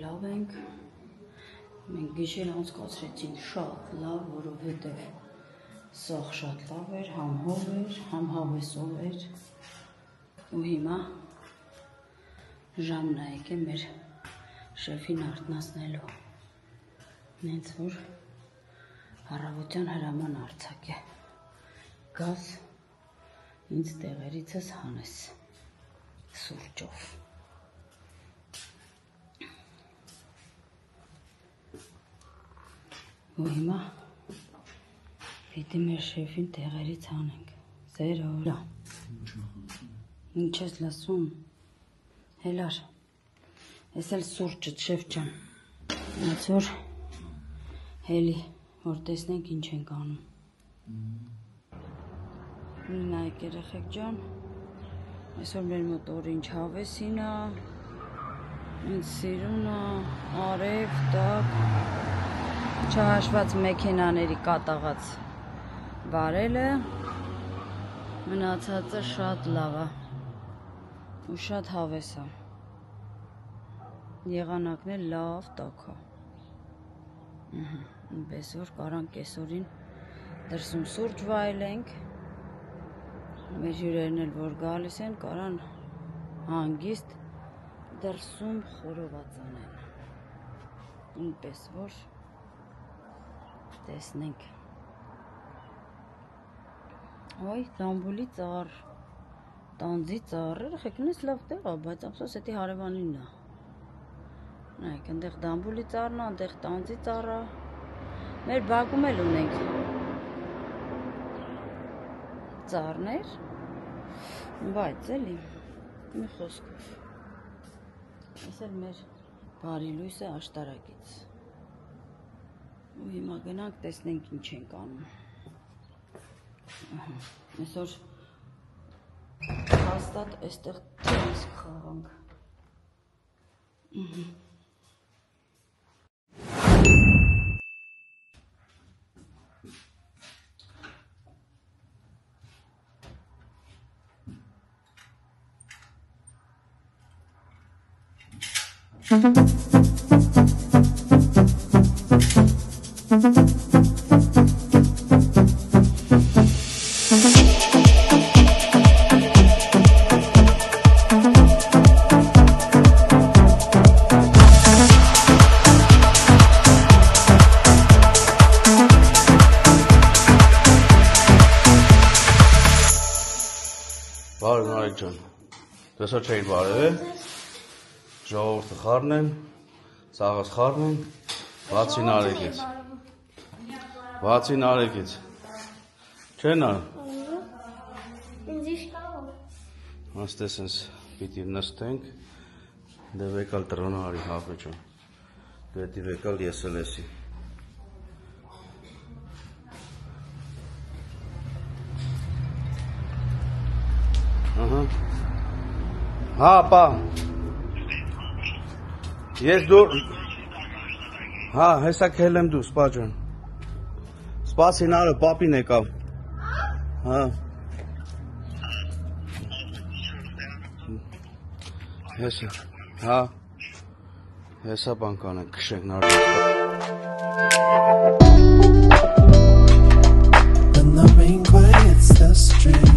լավ ենք, մենք գիշեր անցկացրեցինք շատ լավ, որովհետև սաղ շատ լավ էր, համ հով էր, համ հավեսով էր, ու հիմա ժամն է եկե մեր շեֆին արթնացնելու, նենց որ առավոտյան հրաման արձակ է, գազ ինձ տեղերիցս հանես սուրճով։ Ու հիմա պիտի մեր շեֆին տեղերից հանենք, ձեր օրա։ Ինչ ես լսում, հելար, ես էլ սուրճդ շեֆ ջան, նենց որ հելի, որ տեսնենք ինչ ենք անում։ Նայք երեխեք ջան, այսօր մեր մոտ օր ինչ հավեսին է, ինձ սիրուն է, արև, տակ, չհաշված մեքենաների կատաղած բարելը, մնացածը շատ լավ է ու շատ հավես է, եղանակն էլ լավ տաք է, ինպես որ կարանք կեսօրին դրսում սուրճ վայելենք, մեր հյուրերն էլ որ գալիս են, կարան հանգիստ դրսում խորոված անեն, ինպես որ տեսնենք, ոյ դամբուլի ծառ, տանձի ծառ, երեխեքն ես լավ տեղ է, բայց ափսոս էդի հարևանինն է, նայք, ընդեղ դամբուլի ծառն է, ընդեղ տանձի ծառ է, մեր բակում էլ ունենք ծառներ, բայց էլի, մի խոսքով, ես էլ մեր բարի լույսը աշտարակից, ու հիմա գնանք տեսնենք ինչ ենք անում, այսօր հաստատ այստեղ տենիս կխաղանք, Բարև Նարեկ ջան, տեսա չէիր բարև է, ժողովորդը խառն են, սաղս խառն են, բացի Նարեկից, չեն ար, ինձ իշկավ, աստես ինձ պիտի նստենք, դե վեկալ տրոնը արի հապե ջան, դետի վեկալ ես էլ եսի, հա, պա, ես դու, հա, հեսա կհել եմ դու, սպա ջան, սպասին արը, պապին եկավ, հա, հեսա, հա, հեսա բանկանենք, կշենք նարդի, When the rain quiets the stream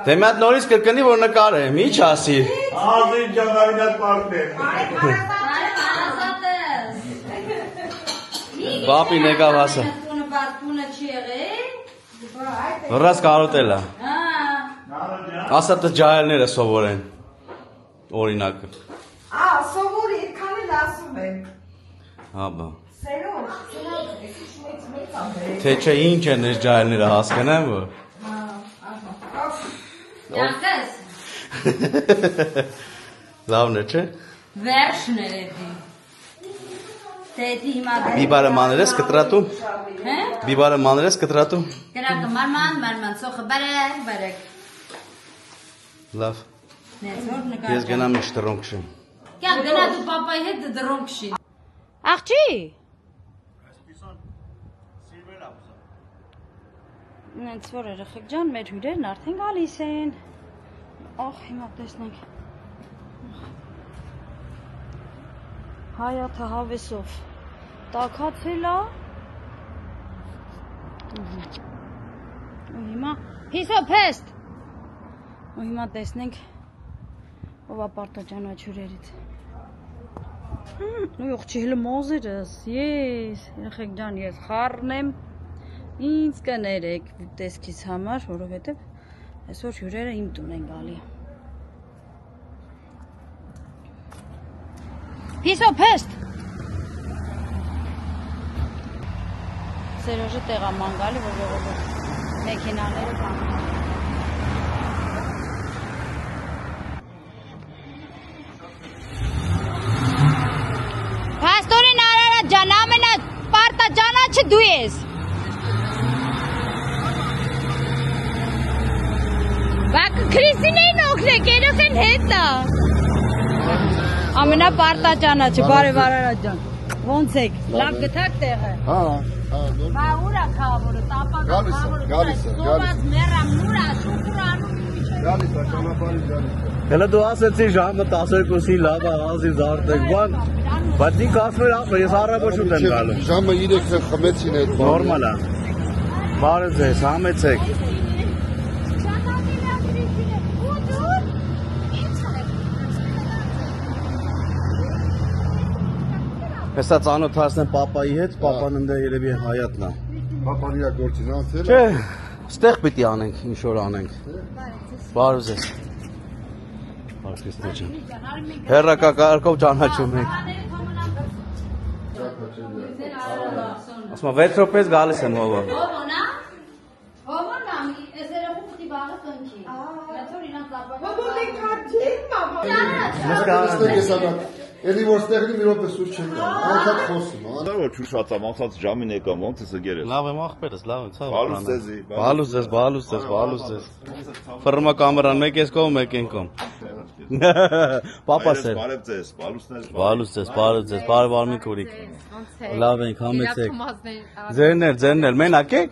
Դե մի հատ նորից կրկնի, որ նկարեմ, ի՞նչ ասի։ Ազին ջանարին այդ պարտներ։ Պապին եկավ ասա։ Բատունը չի եղել։ Վռած կարոտել է։ Ասա թե ջահելները սովորեն։ Օրինակը։ Սովորի, այդքան էլ ասում եմ։ Հա բա։ Սերոջ, Թե չէ ինչ են այս ջահելները հասկանեմ որ։ Յակես։ Լավն է, չէ։ Վերջն էր էդի։ Դեդի հիմա։ Բիբարը մանր ես կտրատում։ Հե։ Բիբարը մանր ես կտրատում։ Կրակը մարման, սոխը բարեք։ Լավ։ Նենց որ նկար։ Ես գնամ ինչ տրոնք շեմ։ Կան գնա դու պապայի հետ դրոնք շի։ Աղջի։ Նենց որ երեխեք ջան, մեր հյուրերն արդեն գալիս են։ Ահ, հիմա տեսնենք։ Հայաթը հավեսով տաքացել է։ Ու հիմա հիսոփեստ։ Ու հիմա տեսնենք ով է պարտաճանաչ հյուրերից։ Ու ողջի հլը մոզերս, ես, երեխեք ջան, ես խառն եմ, ինձ կներեք տեսքից համար, որովհետև այսօր հյուրերը իմ տուն են գալի։ Հիսոփեստ։ Սերոժը տեղաման գալի, որ ժողովուրդ մեքենաները կանգնեն։ Պաստորին Արարատ ջան, ամենա պարտաճանաչը դու ես։ Բակ Քրիստինեին օգնեք, երեխեն հետ է։ Ամենա պարտաճանաչը, բարև Արարատ ջան։ Ոնց եք, լավ գտաք տեղը։ Հա, Բա ուրա քաղաքը, տապակը քաղաքը։ գալիս է։ Սոված մերամ նուրա, շուկուրանում միջև։ Գալիս է, ճանապարհի գալիս է։ Հələ դու ասեցի ժամը 12-ի լավ է, ազիզ արտեք, բան, բայց ինք ասում էր ապա, ես առավոտ եմ գալու։ Ժամը 3-ը խմեցին այդ բանը։ Նորմալ է։ Բարև ձեզ, համեցեք։ Հեսա ծանոթացնեմ պապայի հետ, պապան ընդ երևի Հայատն է։ Պապանիա գործին անցել։ Չէ, ստեղ պիտի անենք, ինչ որ անենք։ Բարև ձեզ։ Բարքեստե ջան։ Հերրակա կարգով ճանաչում եք։ Ասում 6 րոպեից գալիս եմ ով։ Հովոնա։ Հովոնա, ես երևում պիտի բաղը կնքի։ Այսօր իրանց ապակը։ Ո՞ւր քաջեն, մամա։ Տեսնեք Էլի որ ստեղնի մի րոպե սուր չեն գա։ Անդադ խոսում, Դա որ ճուշած եմ, անցած ժամին եկամ, ոնց ես եկել։ Լավ եմ ախպերս, լավ եմ, ցավ։ Բալուս ձեզի, Բալուս ձեզ։ Ֆռմա կամերան մեկ էս կողմ, մեկ են կողմ։ Պապաս է։ Բարև ձեզ, Բալուս ձեզ, բարև արմիկ ուրիկ։ Լավ ենք, համեցեք։ Ձերն էլ, մենակ եք։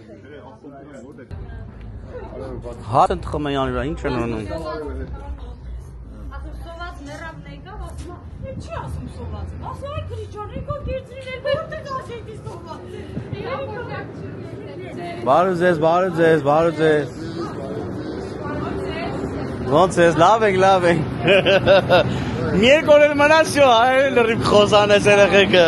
Հատ ընթխմեյան իրա, ինչ են անում։ Չի ասում սոված։ Ասա այ քրիչոն, ինքո գերցրին էլ որտեղ ասեցի սոված։ Բարև ձեզ։ Ոնց ես, լավ ենք։ Մի երկու օր մնացյո, այ լրիվ խոսան ես երեխեքը։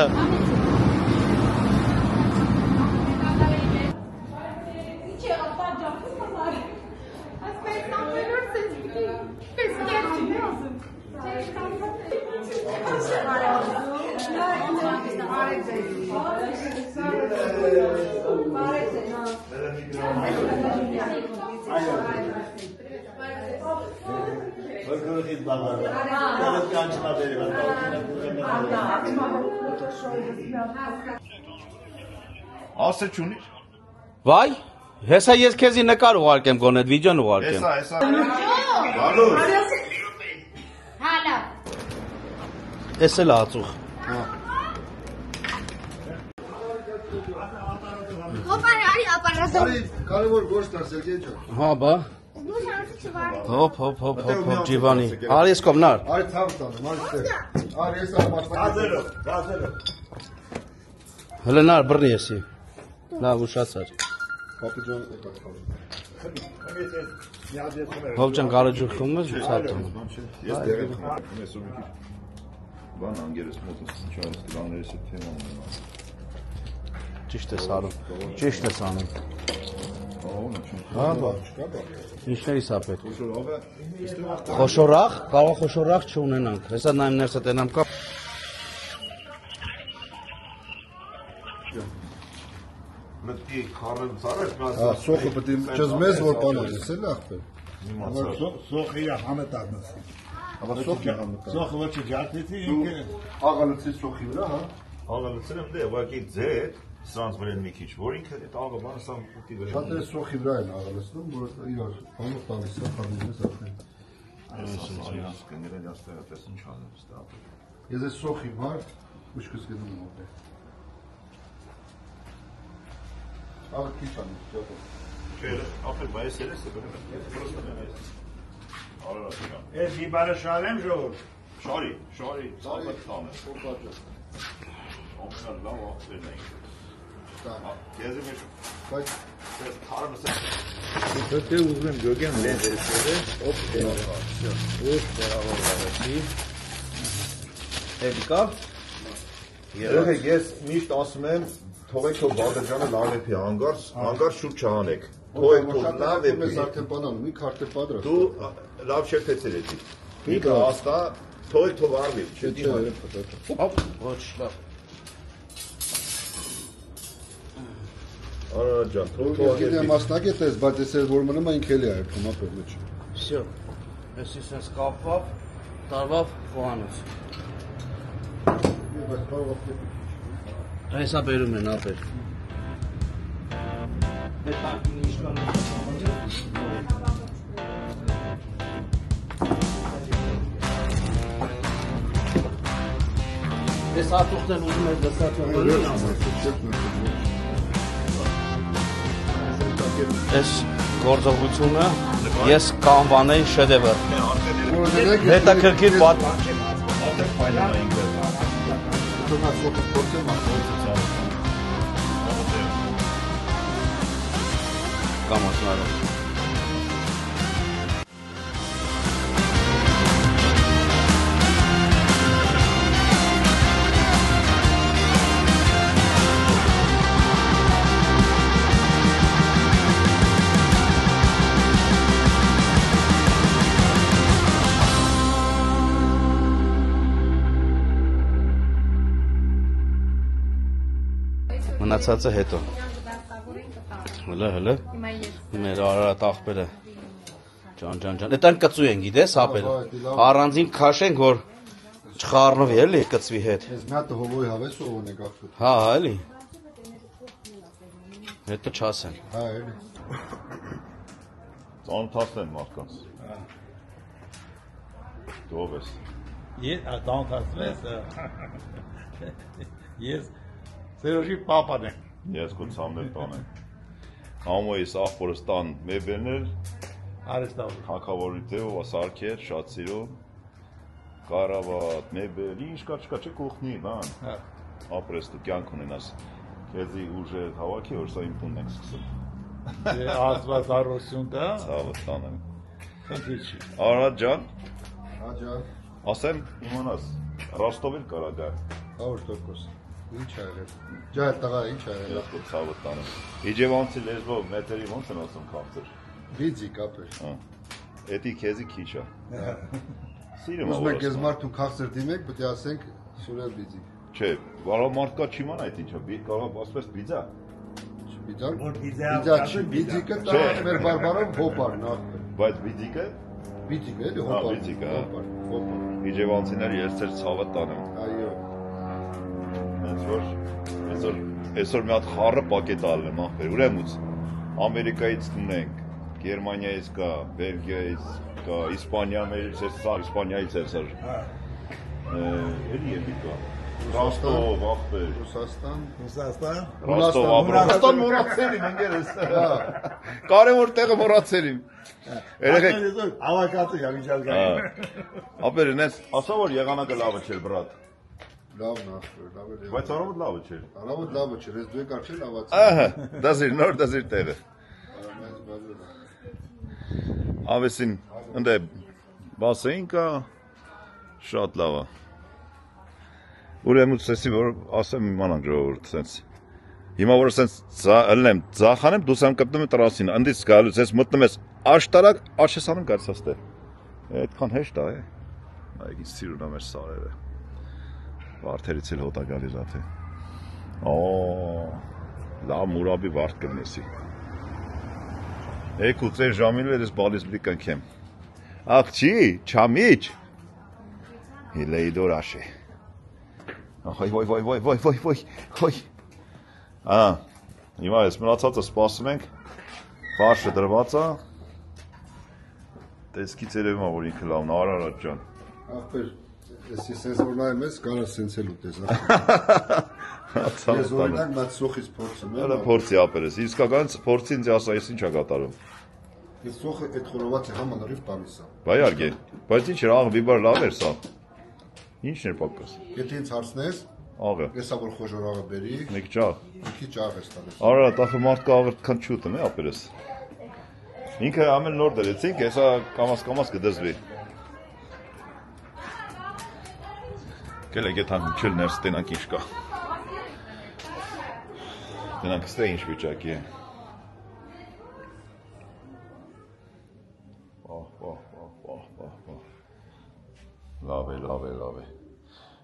Ասե չունիր։ Վայ, հեսա ես քեզի նկար ուղարկեմ գոնե, վիդեոն ուղարկեմ։ Հեսա։ Բալուս։ Հալա։ Էս էլ ածուխ։ Արի, կարևոր գործ կար Սերգեյ ջան։ Հա, բա։ Հոп, ջիվանի։ Արի ես կողմնար։ Արի ցավ տանը, մարի ստեղ։ Արի ես ամասնա։ Գազելով։ Հլնար բռնի եսի։ Լավ ուշացար։ Պապի ջան եկա խաղում։ Հովջան գարեջուր խմում ես ու ցատում։ Ես դեր եմ խմում, ես ու մի քիչ բան անգերս մոտս չարս դրաներս է թեման ունենա։ Ճիշտ ես արում։ Ճիշտ ես անում։ Հա, բա, չկա բա։ Ինչներից է պետք։ Խոշորախ, կարող խոշորախ չունենանք։ Հեսա նայեմ ներսը տենամ կա։ Մտքի քարն ծառեր Հա, սոխը պետք է չզմես որ բան ես, էլ ախպեր։ Սոխը իր համետարնասի։ Աբա սոխը համտա։ Սոխը ոչ ջարդեցի Դու աղալցի սոխի վրա, հա։ աղալցել եմ դե ուղղակի ձետ սրանց վրան մի քիչ որ ինքը այդ աղը բանը սա ուտի վրա։ Շատերը սոխի վրա են աղալցնում, որ իրար բանը տալիս է խառնես արդեն։ Այս կներել աստեղ այդպես ինչ անեմ ստա։ Ես այս սոխի վար ուշքս գնում եմ ապե։ Աղը քիչ անես, ջատո։ Չէ, ապեր բայց երես է բերել։ Պրոստը այս։ Արա շա։ Ես մի բարը շարեմ ժողովուրդ։ Շարի, ծառը տանը։ Փոքրաճը։ Ամենալ լավ ախպերն է։ Քեզի մեջ Բայց ես քարը սա։ Դե ուզում գոգեն լեզերսերը, օփ Էլիկա։ Երեք ես միշտ ասում եմ թողեք քո Բադրջանը լավեպի հանգար շուտ չանեք։ Թողեք թող լավեպի։ Ես արդեն բանանում, մի քարտը պատրաստ։ Դու լավ շեփեցել ես։ Ինքը հաստա թողեք թող արվի, Չէ, Հոպ, ոչ լավ։ Արա ջան, թող Ես գիտեմ մասնակետ ես, բայց ես որ մնում ինք էլի այդքան ապեր մեջ։ Всё։ Էսի sense կապավ, տարվավ խոհանոց։ Բայց կարող է Հեսա բերում են ապեր։ Ես հատուղտեն ուզում ես Այս գործողությունը ես կանվանեի շեդևր։ Հետաքրքիր բան։ Կամոսնարը։ Մնացածը հետո։ Հələ։ Մեր Արարատ աղբերը։ Ջան։ Այդտեղ կծու են, գիտես, հապերը։ Առանձին քաշենք, որ չխառնվի էլի կծվի հետ։ Ես մի հատ հովոյ հավես ու ունեք ախտուր։ Հա, էլի։ Հետո չասեն։ Հա, էլի։ Ծանոթացնեն մարդկանց։ Դու ով ես։ Ես ատանտացվես։ Ես Սերոժի պապան եմ։ Ես քո ցամներ տանեմ։ Համոյս ախորս տան մեբերներ Արեստավոր։ հակավորի ձևով ասարքեր, շատ սիրում։ Կարավատ, մեբել, ինչ կա, չկա, չէ կողնի, բան։ Հա։ Ապրես դու կյանք ունենաս։ Քեզի ուժը հավաքի, որ սա իմ տունն ենք սկսում։ Դե ազված առողջություն տա։ Ցավը տանեմ։ Խնդրի չի։ Արարատ ջան, Հա, ջան։ ասեմ իմանաս, Ռոստովել կարա գա։ 100%։ Ինչ ա եղել։ Ջա, տղա, ինչ ա եղել։ Ես քո ցավը տանեմ։ Իջևանցի լեզվով մետրի ոնց են ասում քաղցր։ Բիձիկ ապեր։ Հա։ Էդի քեզի քիչ է։ Սիրում Ուզում եք ես մարդու քաղցր դիմեք, պետք է ասենք Սուրել բիձիկ։ Չէ, կարող մարդ կա չիմանա այդ ինչա, կարող ասպես բիձա։ Բիձակ։ Որ բիձա Բիձա չի, բիձիկը դա մեր բարբարով հոպար նախ։ Բայց բիձիկը Բիձիկ էլի Հա, հոպար։ բիձիկ, հա։ Հոպար։ իջևանցիները ես ծեր ցավը տանեմ։ Այո։ Այսօր մի հատ խառը պակետ ալել եմ ախպեր, ուրեմուց Ամերիկայից ունենք, Գերմանիայից կա, Բելգիայից կա, Իսպանիա մերից է սա, Իսպանիայից է սա։ Էլի էլի կա։ Ռոստով ախպեր։ Ռուսաստան։ Ռոստով մոռացել եմ ընկերս։ Կարևոր տեղը մոռացել եմ։ Երեխեք ավակացի հավիճակային։ ապեր նես ասա որ եղանակը լավը չէր բրատ։ Լավն ախպեր, լավ է։ Բայց առավոտ լավը չէր։ Առավոտ լավը չէր, ես դու եք արչել լավացի։ Ահա, դասիր նոր դասիր տեղը։ Ավեսին ընդ է բասեին կա շատ լավ է։ Ուրեմն ցեսի որ ասեմ իմանանք ժողովուրդ sense։ Հիմա որ sense ըլնեմ ձախանեմ դուս եմ կպտում եմ տրասին անդից գալուց ես մտնում ես աշտարակ աչես անում գալիս աստե։ Այդքան հեշտ է։ Այ ինչ սիրուն է մեր սարերը։ Վարդերից էլ հոտա գալիս աթե։ Լավ մուրաբի վարդ կնեսի։ Եկու ծեր ժամին վերես բալիս բլի կնքեմ։ Աղջի, չամիչ։ Հիլեիդոր աշե։ Ոյ։ Հիմա ես մնացածը սպասում ենք։ Ֆարշը դրված է։ Տեսքի ցերևում է որ ինքը լավն Արարատ ջան։ Ախպեր, ես sense որ նայում ես, կարող sense էլ ուտես։ Ես օրինակ մատ սոխից փորձում եմ։ Հələ փորձի ապերես։ Իսկական փորձի ինձ ասա, ես ինչ ա կատարում։ Ես սոխը այդ խորովածի համանրիվ տալիս եմ։ Բայ արգե։ Բայց ինչ էր աղ վիբար լավ էր սա։ Ինչն էր պակաս։ Եթե ինձ հարցնես, աղը։ Եսա որ խոժորաղը բերի։ Մեկ ջաղ։ Մի քիչ աղ ես տալիս։ Արա, տախը մարդկա աղը քան չուտն է ապերես։ Ինքը ամեն նոր դրեցինք, հեսա կամաս կդզվի։ Գելեք եթան չել ներս տենանք ինչ կա։ Տենանք ստե ինչ վիճակի է։ Լավ է։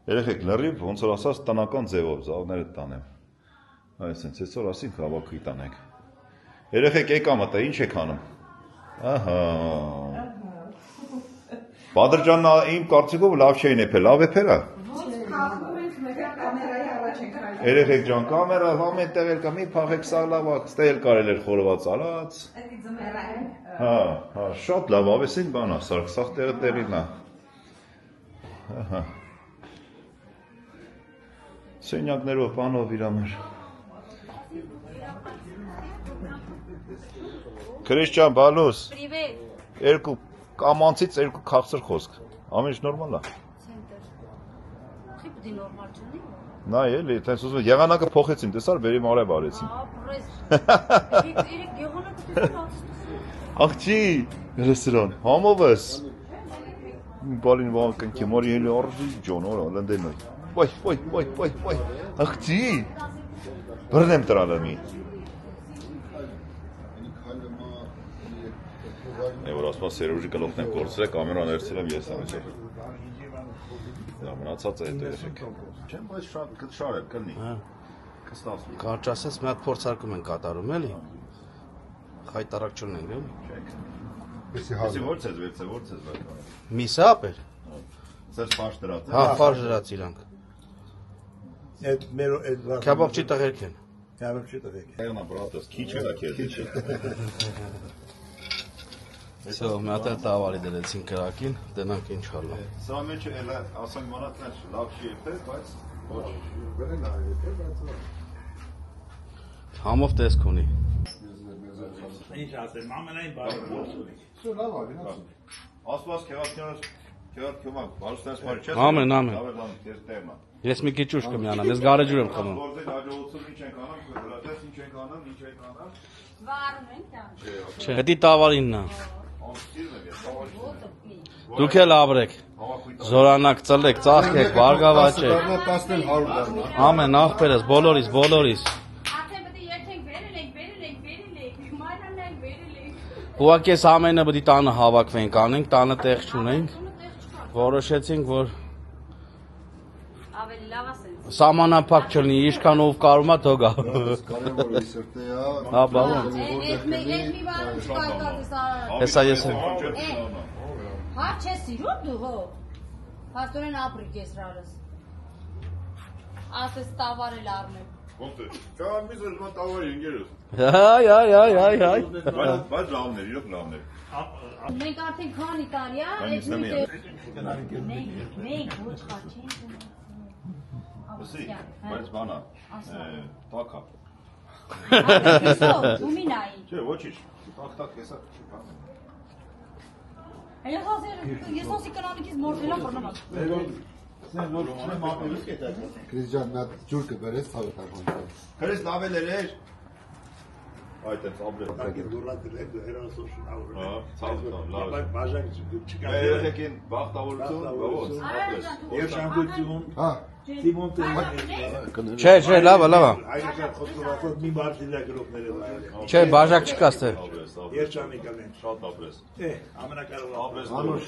Երեխեք լրիվ, ոնց որ ասած տնական ձևով զավները տանեմ։ Այսինքն, այսօր ասինք հավաքի տանենք։ Երեխեք եկա մտա, ինչ եք անում։ Ահա։ Բադրջանն իմ կարծիքով լավ չէին էփել, լավ էփելա։ Երեխեք ջան, կամերա ամեն տեղ էլ կա, մի փախեք սա լավ է, ստե էլ կարել էր խորոված արած։ Հա, շատ լավ, ավեսին բան է, սա տեղը տեղին է։ Ահա։ Սենյակներով բանով իրամեր։ Քրիշչյան, բալուս։ Երկու կամանցից երկու քաղցր խոսք։ Ամեն ինչ նորմալ է։ Խիպդի նորմալ չունի։ Նա էլի, տենց ուզում եղանակը փոխեցին, տեսար, բերի մարև արեցին։ Աղջի, ռեստորան, համովս։ Բալին վաղ կնքի, մարի հելի արժի ջոն, որա, լնդել նոյ։ Ոյ, աղջի, բրնեմ տրալամի։ Որ ասպա սերուժի կլոխնեմ կործրե, կամերան էրցել եմ ես ամիջեր։ Դա մնացած է հետո երեխեք։ Չեմ, բայց շատ եմ կլնի։ Կստասվի։ Կարճ ասես մի հատ փորձարկում են կատարում էլի։ Խայտարակ չունենք էլի։ Եսի որ ցեզ վեր։ Միսա ապեր։ Սեր ֆարշ դրած է։ Հա, ֆարշ դրած իրանք։ Այդ մեր այդ Քեբաբչի տղերք են։ Քեբաբչի տղերք։ Այնա բրատս, քիչ է դա քեզ։ Սա մի հատ տավարի դրեցին կրակին, դենանք ինչ հալա։ Սա մեջը էլ ասենք մանատներ լավ չի եփել, բայց ոչ Վերել է եթե բայց Համով տեսք ունի։ Ինչ ասեմ, ամենայն բարը գործ ունի։ Սա լավ է, գնաց։ Ասված քեվակյանը բարուսնես մարի չես։ Ամեն։ Լավ է, տերմա։ Ես մի քիչ ուշ կմիանամ, ես գարեջուր եմ խմում։ Գործել հաջողություն ինչ ենք անում, դրատես ինչ ենք անում։ Վարում ենք դա։ Չէ, հետի տավարինն է։ Դուք էլ ապրեք։ Զորանակ ծլեք, ծաղկեք, բարգավաճեք։ 100 դառնա։ Ամեն աղբերս, բոլորիս։ Արդեն պետք է երթենք վերել ենք, մայրանանք վերել ենք։ Ուղղակի ես ամենը պետք է տանը հավաքվենք, անենք, տանը տեղ չունենք։ Որոշեցինք, որ Ավելի լավ ասենց։ սահմանափակ չլինի, ինչքան ով կարում է թող գա։ Կարևորը իսրտե է։ Հա, բավական։ Այդ մի բան չկարծած է։ Հեսա ես եմ։ Հա, չես սիրում դու հո։ Հաստորեն ապրիկ ես ռարս։ Ասես տավարել առնեմ։ Ոնց է։ Չամիզ էլ մա տավարի ընկերս։ Հայ։ Բայց լավներ, իրոք լավներ։ Մենք արդեն քանի տարի է, այդ մենք ոչ խաչ ենք։ Լսի, բայց բանա, տակա։ Դու մի նայի։ Չէ, ոչինչ։ Տակ հեսա չկա։ Ես ասի կնանիքից մորթելա բռնամաս։ Քրիստիան նա ջուր կբերես ցավը տակոն։ Քրիս լավ էր։ Այդ էս աբլետ։ Երեխեքին բախտավորություն, բավոց, աբլես։ Երջանկություն։ Հա։ Չէ, լավա։ Մի բարձիլա գրողները։ Չէ, բաժակ չկա ստեղ։ Երջանիկան են։ Շատ աբլես։ Ամենակարևորը Աբլես Անուշ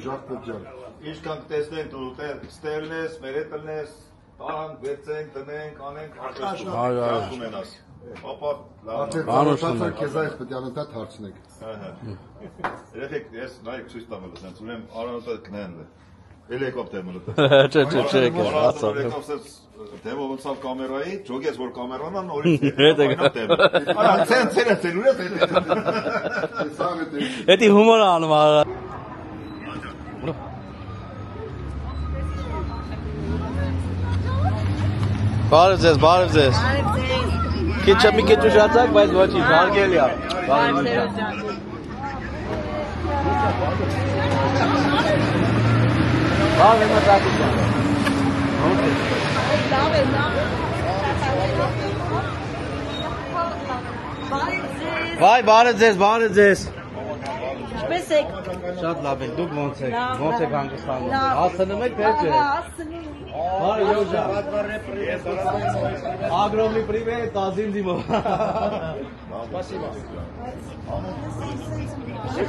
Ժախպետյան։ Ինչքան տեսնենք դու ստելնես, վերետլնես, տանք, վերցենք, տնենք, անենք, աբլես։ Ունենաս։ Պապա, լավ։ Անուշացան քեզ այս պետք է անընդհատ հարցնեք։ Երեխեք, ես նայեք ցույց տամ լսեմ, ուրեմն Արանոտը կնեն։ Հելիկոպտեր մլուտ։ Չէ, Ասա։ Դեմով ունցավ կամերայի, ջոգես որ կամերան նորից։ Հետ է։ Արա, ցեն ուր է։ Էդի հումոր անում արա։ Բարև ձեզ։ Քիչ մի քիչ ուշացակ, բայց ոչինչ, հարգելի է։ Բարև մտածում։ Վայ, բարև ձեզ։ Ինչպես եք։ Շատ լավ եք, դուք ոնց եք հանգստանում։ Հասնում եք թե՞ չէ։ Բարև Յուժա։ Огромный привет, Азим Димов։ Спасибо։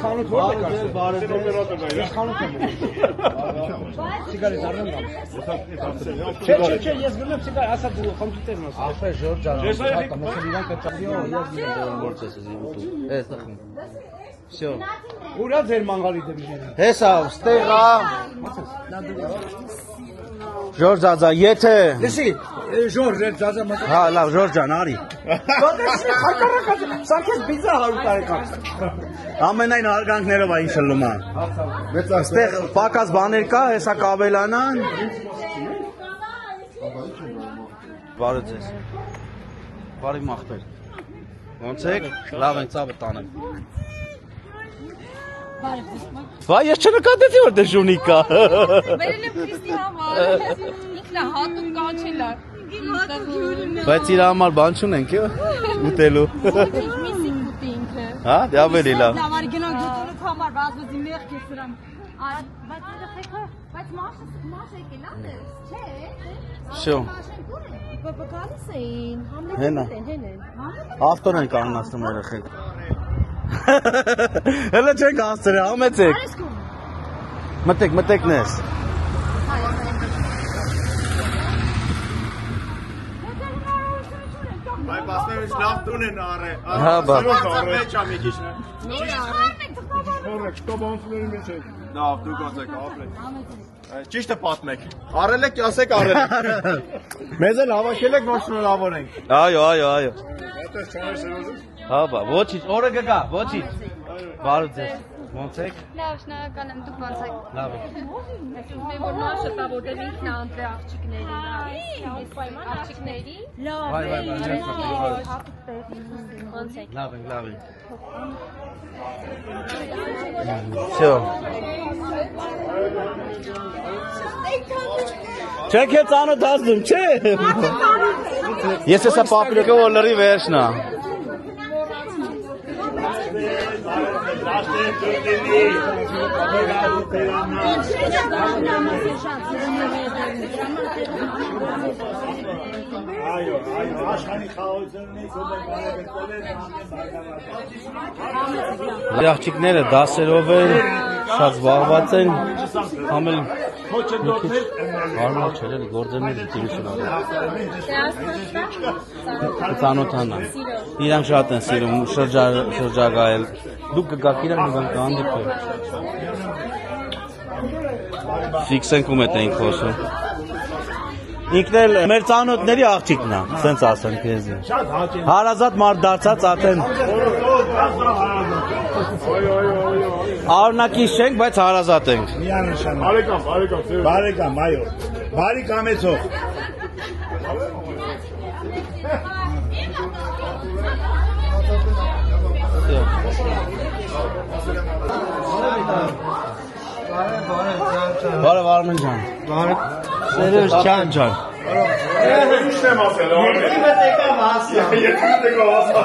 Խանութ որտե՞ղ է։ Բարև ձեզ։ Խանութ եմ։ Սիգարետ առնեմ։ Չէ, ես գնում սիգար, ասա դու կոմպյուտերն ասա։ Ախր Ժորժ ջան, մեսել իրան կճապիո, ես գիտեմ որ ես ուտու։ Էս նախում։ Всё։ Ուրա ձեր մանգալի դեպքերը։ Հեսա, ստեղա։ Ժորժ ջան, եթե։ Լսի, Ժորժ ջան, հա, լավ, Ժորժ ջան, արի։ Սա քեզ բիզա 100 տարեկան։ Ամենայն հարգանքներով այն շլում է։ Այստեղ պակաս բաներ կա, հեսա կավելանան։ Բարև ձեզ։ Բարի մախտեր։ Ոնց եք։ Լավ ենք, ծավը տանեմ։ Վայ, ես չնկատեցի որ դժունի կա։ Բերել եմ Քրիստի համար, ինքն է հատուկ կանչել է։ Բայց իր համար բան չունենք, ուտելու։ Միսիկ ուտի ինքը։ Հա, դե ավելի լավ։ Լավ, արի գնանք դուտուրդ համար, բազմազին մեղք է սրան։ Բայց երեխեքը, բայց Մաշը եկել է, չէ։ Շո։ Գալիս էին, Հենա։ հեն են։ Ավտոն են կանգնացնում երեխեք։ Հələ չենք հասցրել, համեցեք։ Մտեք նես։ Բայց բասներից լավ տուն են առե։ Հա, բա։ Մեջ ամի քիչն է։ Չկոբանցուների մեջ է։ Լավ, դուք ասեք, ապրեք։ Ճիշտը պատմեք։ Առել եք, ասեք առել եք։ Մեզ էլ հավաքել եք, որ շնորհավորենք։ Այո։ Այդպես չանես սերոզս։ Հա, բա, ոչինչ, օրը կգա, ոչինչ։ Բարև ձեզ։ Ոնց եք։ Լավ, շնորհակալ եմ, դուք ոնց եք։ Լավ եք։ Ուզում եմ որ Մաշը տավորել ինքն է ընտրել աղջիկներին։ Աղջիկների։ Լավ, ոնց եք։ Լավ ենք։ Всё։ Չեք է ծանոթ հասնում, չէ։ Ես հեսա պապիրոկը որ լրի վերջն է։ Այո, աշխանի խաղությունից Աղջիկները դասերով են, շատ զբաղված են, համել հարմար չէ, գործերները դիրություն անում։ Ծանոթանա։ Իրանք շատ են սիրում շրջագայել։ Դուք կգաք իրանք կհանդիպեք։ Ֆիքս ենք ում ենք խոսում։ Ինքն էլ մեր ծանոթների աղջիկն է, սենց ասեմ քեզ։ Հարազատ մարդ դարձած ատեն։ Արունակից չենք, բայց հարազատ ենք։ Բարեկամ, այո։ Բարի կամեցող։ Բարև Արմեն ջան։ Բարև Սերոջ ջան։ Ինչ եմ ասել, Երկիմը տեկավ հասա։ Երկիմը տեկավ հասա։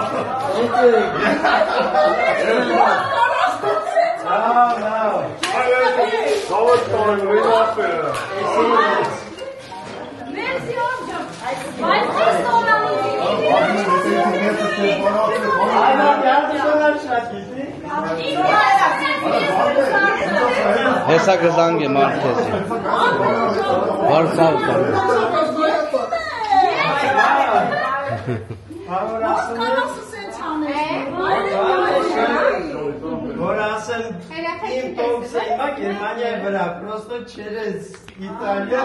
Հավաք տանեմ, ռին ապերը։ Մերսի ամջան։ Բայց ես Հեսա գզանգ է մարդեզի։ Վարսավ տանը։ Որ ասեմ իմ տոքսը հիմա Գերմանիայի վրա, պրոստո չերես Իտալիա,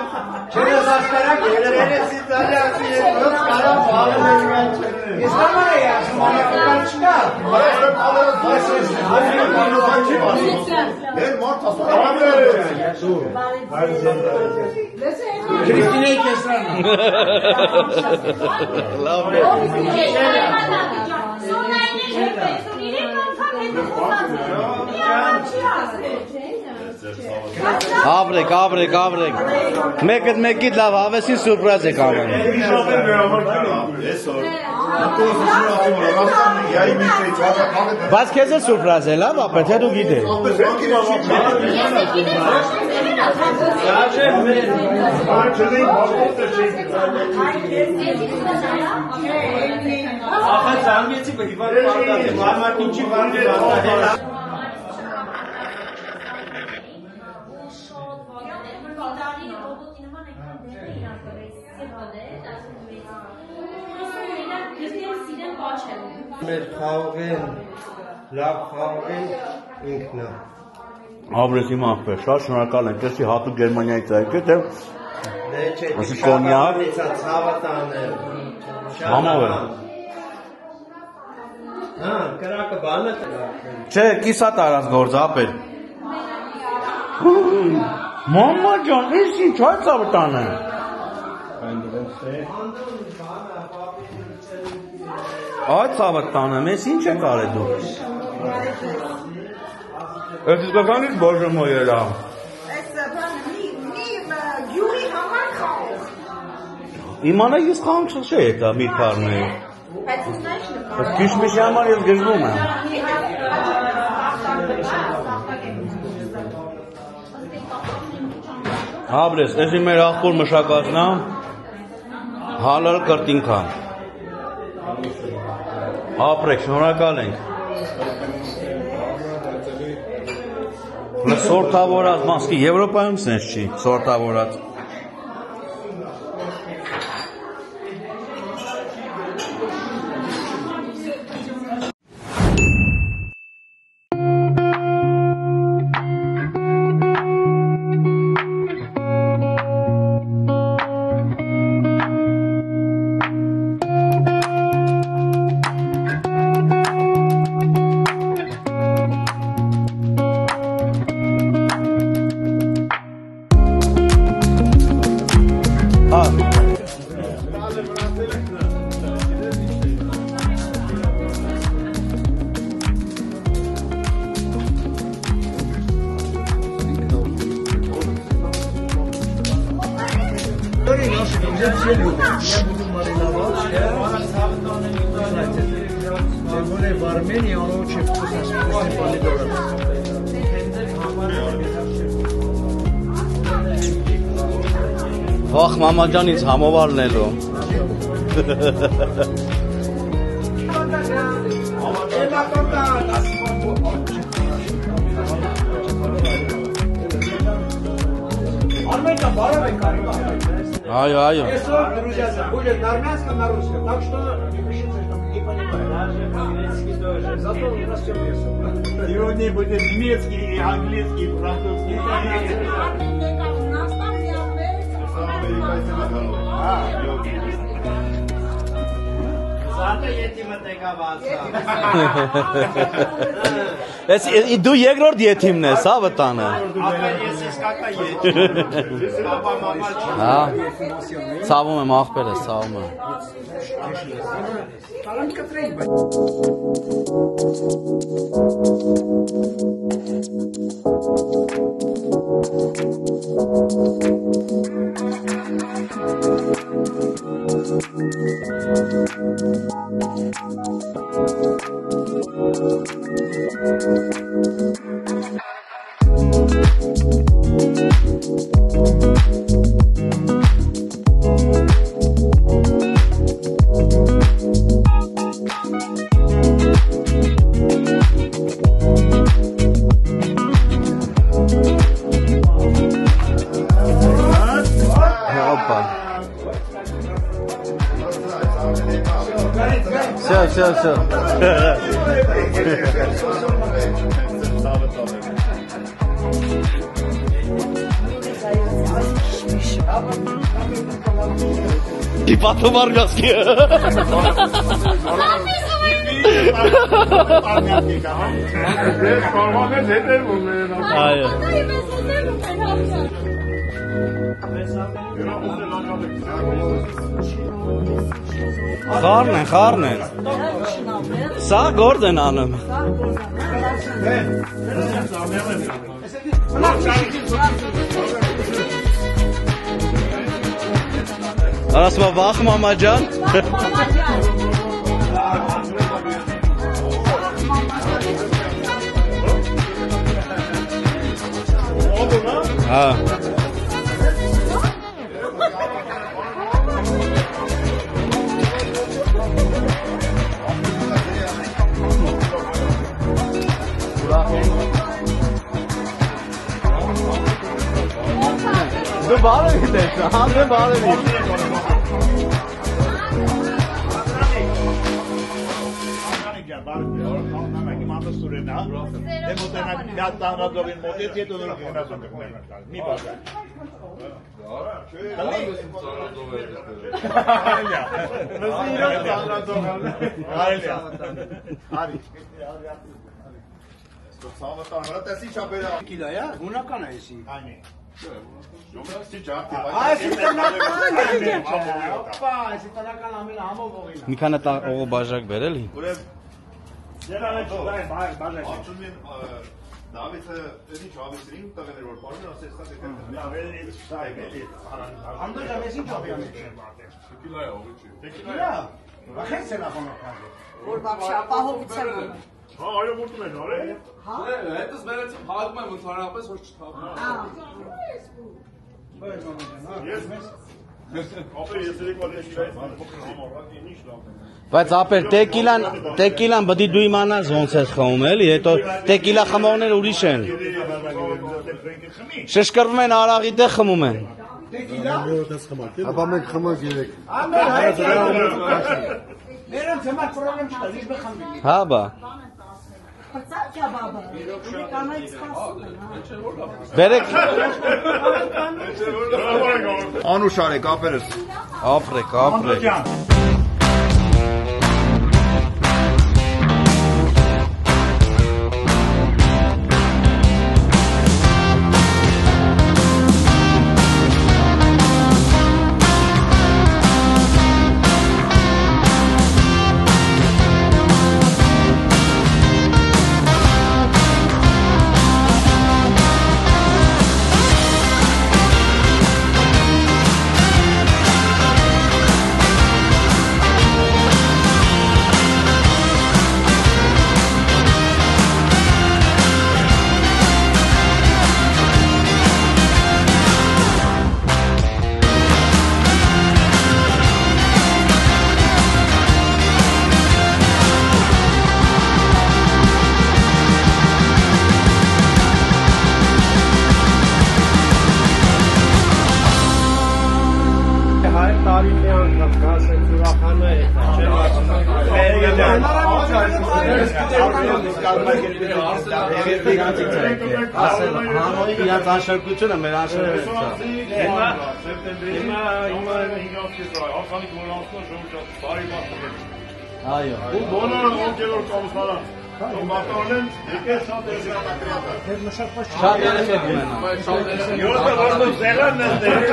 չերես աշխարակ, չերես Իտալիա, ես կարամ բալում եմ իրան չերես։ Ես համար է ասում, անապական չկա։ Էր մարդ ասում։ Քրիստինեի կեսրանա։ Լավ է։ Abrek, abrek, abrek. Mekit լավ հավեսի սուրպրայզ եք անում։ Բայց քեզ է սուրպրայզ է լավ, ապա թե դու գիտես։ Ախա զանգեցի բիվար պատատի, մարմատ ինչի վարդի պատատելա։ Մեր խաղողեն, լավ խաղողեն ինքնա։ Abrek իմ ախպեր, շատ շնորհակալ ենք, քեզի հատուկ Գերմանիայից եկել եմ։ Դե չէ, կոնյակ, ցավը տանել։ Համով է։ Հա, կրակը բանը։ Չէ, կիսա տարած գործ ապեր։ Մամա ջան, ես ինչ այդ ծավտանը։ Այդ ծավտանը, ես ինչ եք արել դու։ Ես իսկականից բոժը մոյել եմ։ Իմանա ես խանք չէ եկա մի պարնեի։ Բայց քիշմիշի համար ես գժվում եմ։ Հաբրես, էսի մեր աղբոր մշակածնա հալալ կրտինքա։ Ապրեք, շնորհակալ ենք։ Սորտավորած մասկի Եվրոպայում սենց չի, սորտավորած։ Վախ մամաջանից համովարն էլու։ Այո, այո։ Будет на армянском, на русском, так что не пишите, что не понимаете. Зато у нас все весело. Сегодня будет немецкий, и английский, и французский. Դու երկրորդ եթիմն ես, հա վտանը։ Հա։ Ցավում եմ աղբերս, ցավում եմ։ Все. И потом армянский. Խառն են։ Սա գործ են անում։ Ասում վախ մամա ջան։ Հա։ Դու բարև ես, հանդե բարև ես։ Մի քանի օղո բաժակ բերել է։ Դավիթը ինչ ավեցրին տղերներ որ բարին ասես սա դեպի սա էլի Անդոյ ամեսին ճոպիան է։ Տեկիլա է, ողի չի։ Տեկիլա։ Վախես է նախանոքազը։ Որ բաբշա ապահովության է։ Հա, այո մոտում են, արե։ Հա։ Հետս վերեցի փակում եմ ընդհանրապես որ չթափի։ Բայց ապեր տեկիլան բդի դու իմանաս ոնց ես խմում էլի, հետո տեկիլա խմողները ուրիշ են։ Շշկրվում են արաղի տեղ խմում են։ Ապա մենք խմենք երեք։ Նրանց համար պրոբլեմ չկա, ինչ բխմի։ Հա բա։ Բերեք։ Անուշ արեք, ապերս։ Ապրեք։ Հանոյի իրաց անշարքությունը մեր անշարքությունը Մատորեն եկես շատ շատ երեխեք ունենա։ Յոթը որ դու սեղան նստես,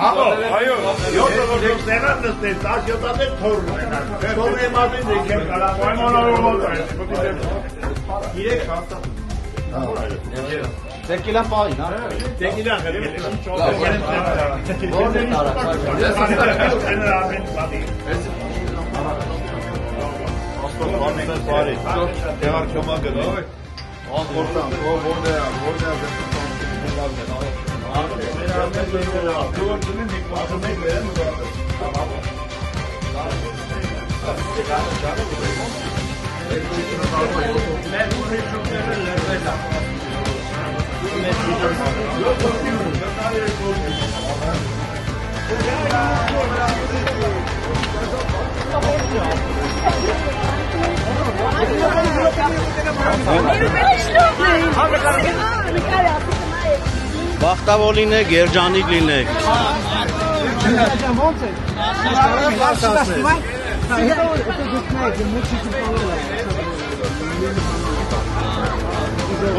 այո, 7-ը որ դու սեղան նստես, 17-ը թորն ունենա։ Թորնի մասին եկեմ կարա պայմանավորված է։ 3 հաստատ։ Տեկիլա պային, հա։ Տեկիլա խելի։ Որն է տարած։ բարի։ Եղար կոմա գնա։ Ախորտան, որտե՞ղ Բախտավոր լինեք, երջանիկ լինեք։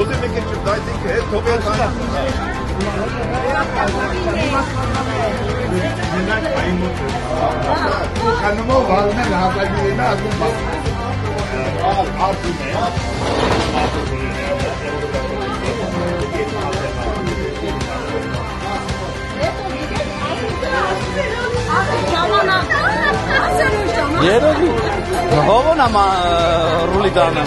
Ո՞նց եք ճիշտ դայտիկ է, թողել կան։ Կանոմով վարունել հատագիրինը ասում արդում է։ Երևի հովոն ամա ռուլի դանը։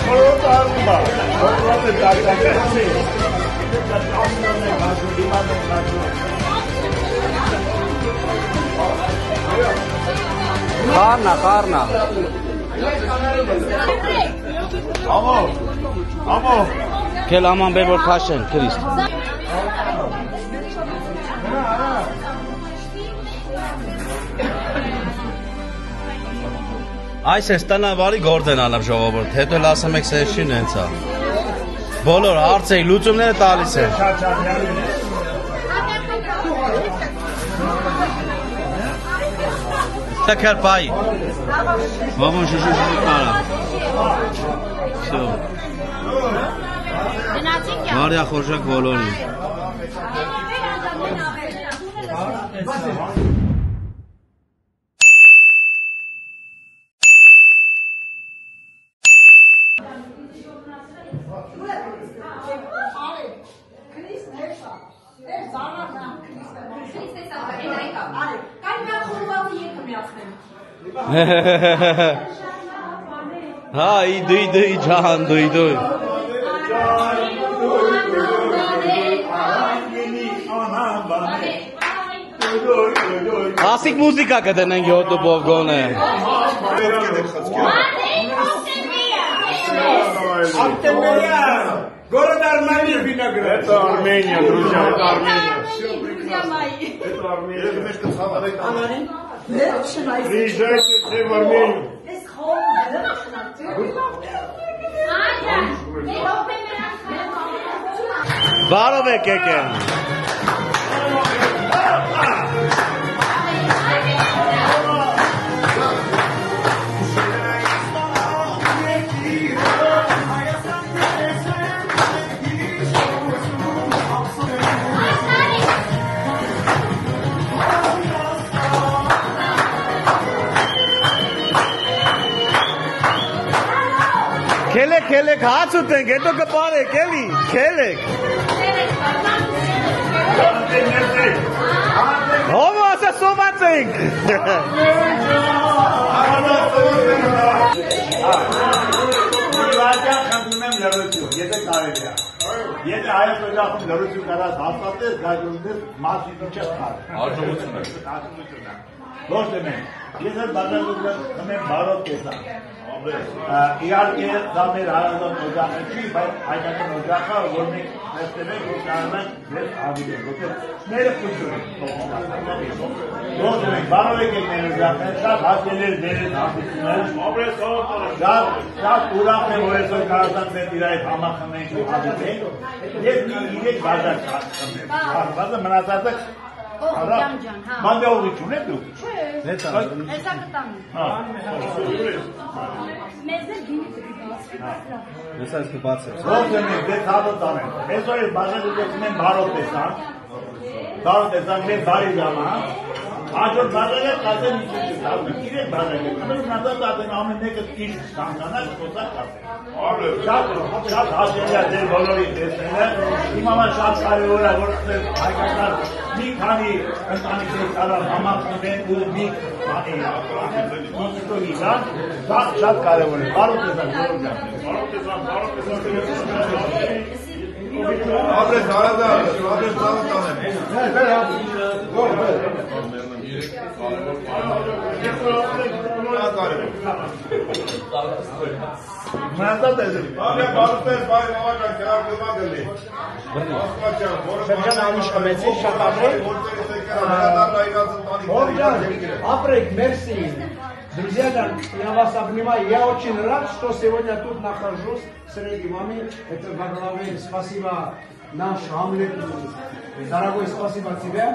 Խառնա։ Ամո։ Կել աման բեր որ քաշեն, Քրիստ։ Այս է ստանավարի գործ են ալավ ժողովուրդ, հետո էլ ասում եք սեշին հենցա։ Բոլոր հարցերի լուծումները տալիս են։ Տակար պայի։ Վամոն շուշուշուշ կարա։ Всё։ Մարիա խորժակ բոլորին։ Հայ դույ ջան դույ Ասիկ մուզիկա կդնենք YouTube-ով գոնե Город Армения виноград. Это Армения, друзья, это Армения. Это Армения. Приезжайте все в Армению. Բարով եք եկել։ Քելեք հաց ուտենք, հետո կպարեք էլի, քելեք։ Հով ասա սոված ենք։ Եթե կարելի է։ Եթե այո օջախում լրություն կարած հաստատես, գայդուններ մասի դիչես կար։ Արժողություն է։ Ոչ դեմեն, ես էլ բաժանություն կմեմ բարով կեսան։ Իհարկե դա մեր հարազատ օջախը չի, բայց հայկական օջախը, որ մենք նստել ենք, որ կարող ենք ձեր ավիլել, որտեղ մերը կույժոր ենք, ոչ դեմենք, բարով եք մեր օջախը, շատ հատելեր ձեր հետ հանդիպունել, շատ ուրախ եմ, որ այսօր կարասան մեր իրայդ համախմենք ու հավիտենք, ես մի իրեք բաժակ կազմեմ, հարվածը մնացածը Մանդե ուղիչուն է դու։ Էսա կտանում։ Մեզ էլ գինի Ես այս կբաց է։ Ո՞վ է դե ցավոտ անեն։ Այսօր բաժանությունում են բարով տեսան։ Բարով տեսան մեր բարի ժամա։ Աջոր բաժանը կասեն ինչ չտավ։ Իրեն բաժանը։ Մենք նազատ ատեն ամեն մեկը քիչ կանգանալ խոսակ ասեն։ Շատ հաշելի է ձեր բոլորի տեսնելը։ Իմ համար շատ կարևոր է որ հայկական մի քանի ընտանիքներ կարող համախմբեն ու մի Շատ կարևոր է։ Բարոք Ապրես հարադար, ապրես ծանոթան եմ։ Մնացած է զրի։ Բարուստեր, բայր մավական, կրավ գվա գլի։ Շրջան անիշկը մեծի, շատ ապրեք։ Ապրեք, մերսի։ Друзья, я вас обнимаю. Я очень рад, что сегодня тут нахожусь среди вами. Это во главе. Спасибо наш Хамлет. Дорогой, спасибо тебе.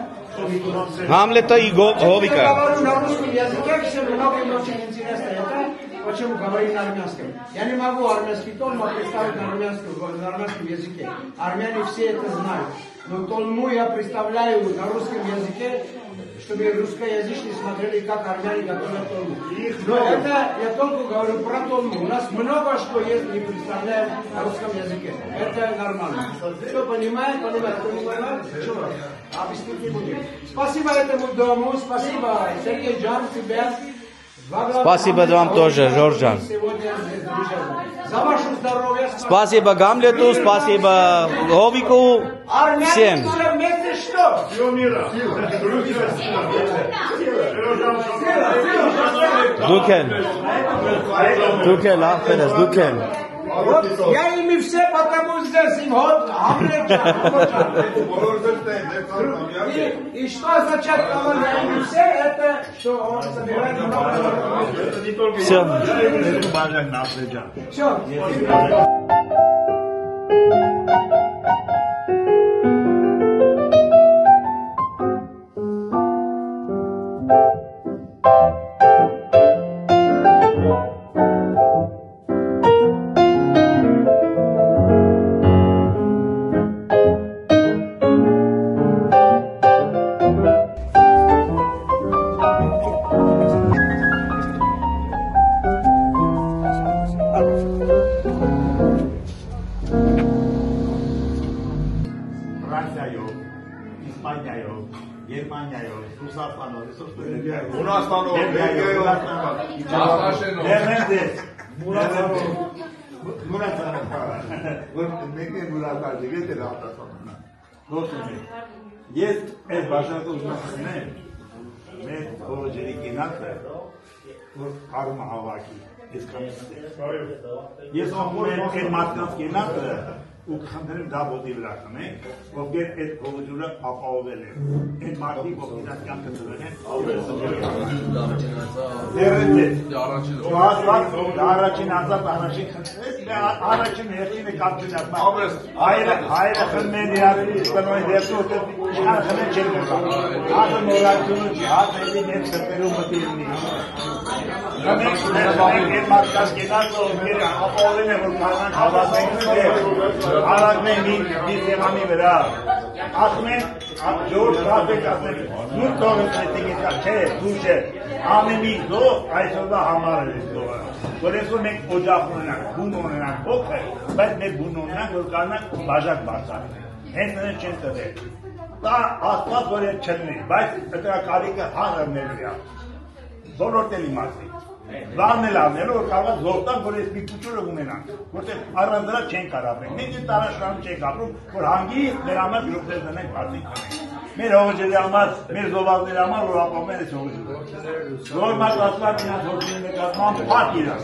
Хамлета и Говика. Я говорю на русском языке, все многим очень интересно это. Почему говорить на армянском? Я не могу армянский тон представить на армянском языке. Армяне все это знают. Но толму я представляю на русском языке, чтобы русскоязычные смотрели, как армяне готовят толму. Но это я только говорю про толму. У нас много что есть, не представляем на русском языке. Это нормально. Кто понимает, понимает. Кто не понимает, чего? Объяснить не будем. Спасибо этому дому, спасибо Сергей Джан, тебе. Спасибо вам тоже, Жоржан. За ваше здоровье. Спасибо Гамлету, спасибо Говику, всем. Дукен, аферес, Дукен. Я ими все, потому здесь им ход, И что означает, когда я ими все, это, что он собирает много. Все. Все. Ես այս բաժանետում ունեմ մեր փողոջերի կինակը, որ արում հավաքի, ես կամիստ ես ամբողջ այդ մարդկանց կինակը ու կխնդրեմ դա ոտի վրա խմենք, ովքեր այդ փողոջուրը ապահովել են, այդ մարդիկ ովքեր այդ կյանքը ծրել են, առաջին ազատ առաջին խնդրեց, առաջին հերթին է կապչնյատ հայրը խնդմեն իրարելի սպնոյն դերսու իշխանը խմեն չեն կրկան, հատը նորակյունու չի, հատը էլի մեր սրտերու մտիրնի այդ մարդկանց կենացը ովքեր ապահովել են, որ կարնան հավատենք Արագնեն մի թեմանի վրա, ասում են, ժորդ կապեք ասում են, նույն տողս հետիկետա, չէ, դուշ է, ամեն մի զող այսօրվա համար է զողը, որ այսօր մենք օջախ ունենանք, բուն ունենանք փոքր, բայց մենք բուն ունենանք, որ կարնանք բաժակ բարձանք, հենց նրան չեն տվել, դա ասված, որ հետ չլնի, բայց դրա կարիքը հաղրներ վրա, բոլորդ էլ իմացի, Վանն էլ անելու, որ կարող զորտանք, որ ես մի պուչուրը ունենանք, որտեղ առանց դրա չենք կարապենք, մենք են տարաշրանում չենք ապրում, որ հանգի մեր համար գրուպներ դնենք պարտիկ կնենք, մեր հողջերի համար, մեր զովազների համար, որ ապահում են ես հողջերը, որ մարդ ասված ինած հողջերի նկատմամբ պարկ իրան,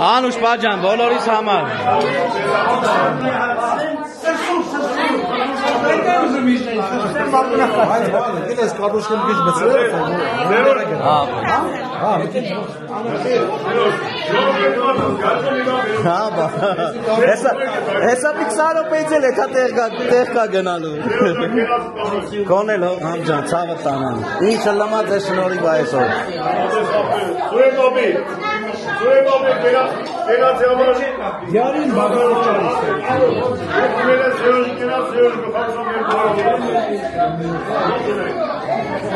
Անուշ Բաջան, բոլորիս համար Գնես կարտոշկան գիչ բծրել Հեսա պիքսարո պեյցել է, կա տեղ կա գնալու Կոնել հող համջան, ծավը տանան Ինչը լմած է շնորի բա այսօր Yarın bakalım çalışsın.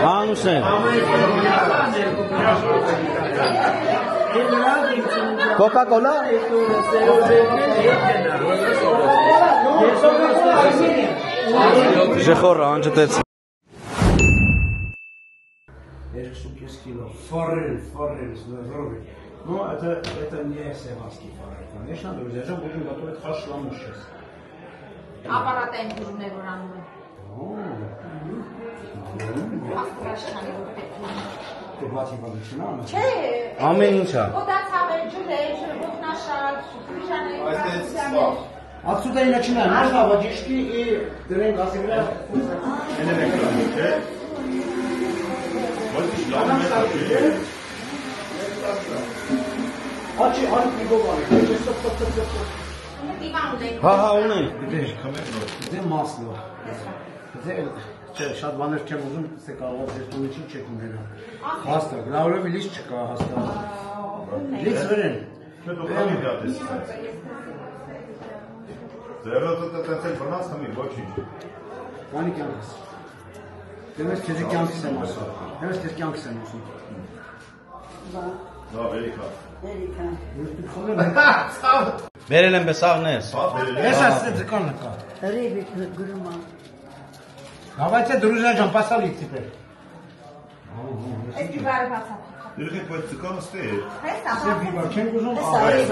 Anus'e Coca-Cola? Ժխորը անջտեց 2,5 кило. Форель, здоровый. Ну, это не севастский форель. Конечно, друзья, будем готовить хашламу сейчас. Ապարատային դուրներ որ անում են։ Չէ։ Ամեն ինչա։ Օդացավեր, ջուրեր, ողնաշար, քրիշաներ։ Отсюда и начинаем. Можно водички и дрен газовые. Ачи, Հա, ունեն։ Դե մասլո։ Դե շատ բաներ չեմ ուզում, դե կարող ես տունիչի չեք ունենա։ Հաստատ, լավրով լիճ չկա հաստատ։ Լիճ վերեն։ Չէ, դու քանի դատես։ Ձերը տտտել բնաց խմի, ոչինչ։ Քանի կյանքս։ Դեմես քեզ կյանքս եմ ասում։ Դեմես քեզ կյանքս եմ ասում։ Դա վերիկա։ Բերել եմ բեսաղնես։ Ես ասել ձկանը կա։ Ռիբիկ գրումա։ Давайте, друзья, жан пасали теперь. Էսի բարի բացա։ Դերեք բայց ցկանը ստե։ Հեսա։ Սեփի չեն ուզում։ Այս։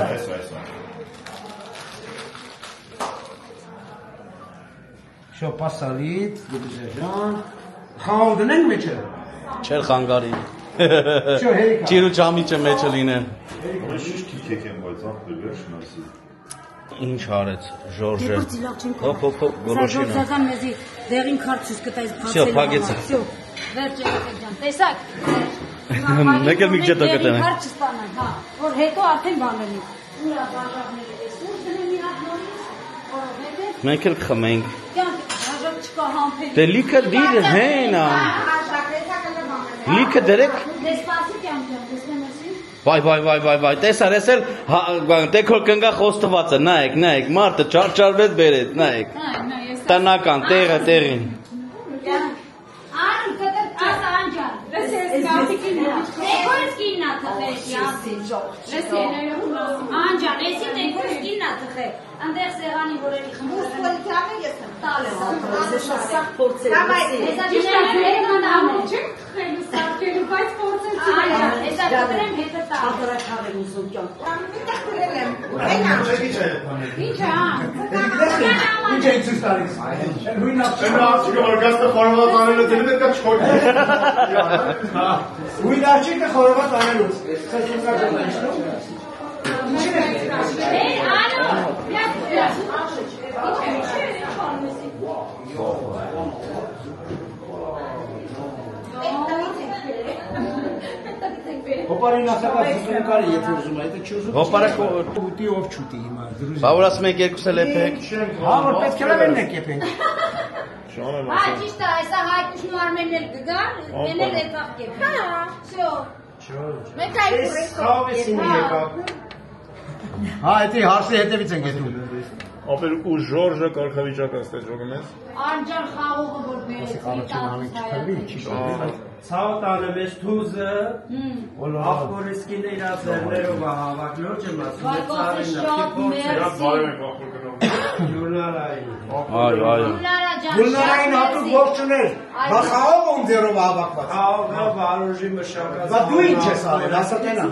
Շո պասալից, друзья, жан։ Խաղողն են մեջը։ Չեր խանգարի։ Շո հերիկա։ Ճիրու ճամիճը մեջը լինեն։ Ուրիշ քիք եմ բայց ախտը վերջն ասի։ Ինչ արեց Ժորժը։ Հոփ, գորոշինը։ Ժորժական մեզի դեղին քարտուս կտայս Всё, փագեցա։ Всё, վերջ եղեք ջան։ Տեսակ։ Մեկ էլ մի ջետո կտենենք։ Քարտ չստանան, հա, որ հետո արդեն բան լինի։ Ուրա բաժակները էսուր դնեմ իրաք նորից, որովհետեւ Մենք էլ կխմենք։ կյանք բաժակ չկա համբերի։ Դե լիքը դիր հենա։ Լիքը դրեք։ Դեսպասի կյանք ջան, տեսնեմ էսի։ Վայ, տեսար, ես էլ տեքոր կնգա խոստվածը, նայեք, մարդը չարչարվեց բերեց, նայեք։ Տնական, տեղին։ Ան կդր ասանջան։ Տեքորս կիննա թխեց, յասի։ Անջան, էսի տեքորս կիննա թխեց։ Անդեղ սեղանի որերի խմբը։ Մուսկոլիքյանը ես եմ տալ եմ։ Ես շատ փորձել։ Հեսա սարքելու, բայց փորձել չի։ Հեսա կտրեմ հետը տալ։ Ադարակավ եմ ուզում կյանք։ Միտեղ գրել եմ։ Ինչ է, Ինչ է ցույց տալիս։ Հույն Աշիկը օրգաստը խորոված անելը դնում եք չքոյ։ Հույն աշիկը խորոված անելուց։ Հոպարին ասակա զուսում կարի, եթե ուզում է, եթե չի ուզում, Հոպարը ուտի ով չուտի հիմա, դրուզի։ Բա որ ասում եք երկուսը լեփեք։ Հա, որ պետք է լավեն եք եփենք։ Հա, ճիշտ է, այսա հայտնի մարմենն էլ կգան, են էլ հետախ կեպեն։ Հա, всё։ Մեկ այլ Հա, էդի հարսի հետևից են գետում։ Ապեր ու Ժորժը կարգավիճակը ստեջ ողում ես։ Անջան խաղողը որ բերեց, Ցավ տանը մեզ թուզը, ախորիսկին իր ձեռներով հավաք, լուրջ եմ ասում, Գուլնարային հատուկ ողջ ուներ, բա խաղող ում ձերով հավակված։ Խաղողը վարուժի մշակած։ Բա դու ինչ ես արել, ասատենա։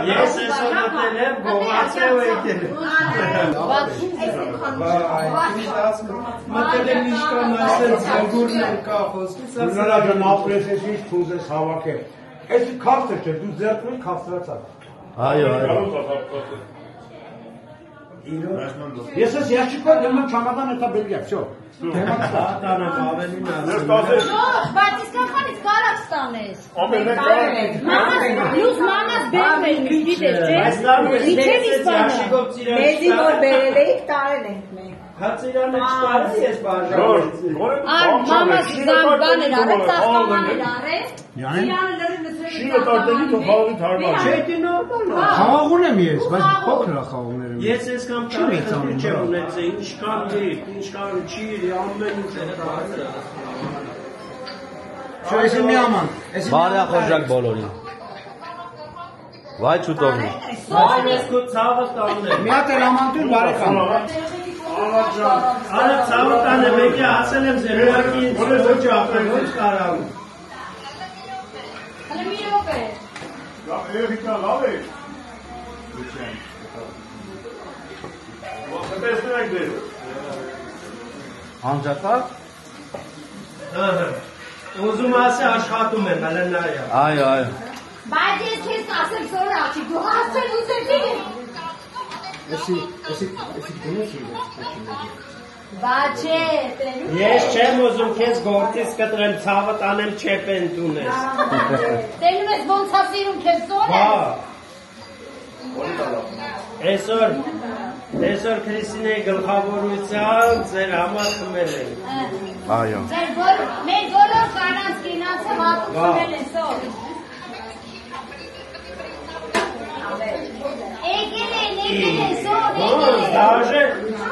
Ես ես օնատել եմ, գողացել ու եկել եմ։ Մտել եմ իշկան այսել զանգուրն եմ կա խոսքից։ Գուլնարաջան ապրես ես ինչ թուզ ես հավակել։ Ես կավթր չէ, դու ձերքն են կավթրացավ։ Այո։ Ես ես ящикով դեմ չամադան էտա բելգիա, всё։ Տանը ավելի մասը։ բայց իսկականից կարակ ստանես։ Ամենը կարակ։ Լուս մանաս բերվել գիտես, չէ՞։ Ինչե՞ց իսպանը։ Մեզի որ բերել էիք տարել ենք մենք։ Հացիրանը չտարը ես բաժանեցի։ Ան մամաս զանգան էր արել, ծաղկաման էր արել։ Իրանը լրի լծրել։ Շինը տարտելի թող խաղողի թարմար։ Չէ նորմալ։ Խաղողուն եմ ես, բայց փոքր է խաղողները։ Ես ես կամ տարի չեմ ունեցել, ինչքան դիպ, ինչքան ճիրի, ամեն ինչ է տարել։ Շո ես մի աման։ Բարյախորժակ բոլորին։ Վայ չուտով։ Այս քո ցավը տանն է։ Մի հատ էլ ամանտուն բարեկամ։ Արա ցավը տանը մեկի ասել եմ զերոյակի ոչ ապրել ոչ կարամ։ Հələ մի րոպե։ Երիկա լավ է։ Ո՞նց տեսնեք դե։ Անջատակ։ Ուզում ասի աշխատում եմ, հələ նայա։ Այո։ Բայց ես քեզ ասեմ սոր աչի, դու հասցել ուզեցի։ Էսի գնես Բաչե, Ես չեմ ուզում քեզ գործից կտրեմ, ցավը տանեմ չեպեն տունես։ տենում ես ոնց է սիրում քեզ սորը։ Այսօր Քրիստինեի գլխավորությամբ ձեր համար խմել ենք։ Այո։ Մեր բոլոր կանանց կինացը հատուկ խմել են սոր։ Եկել են սոր,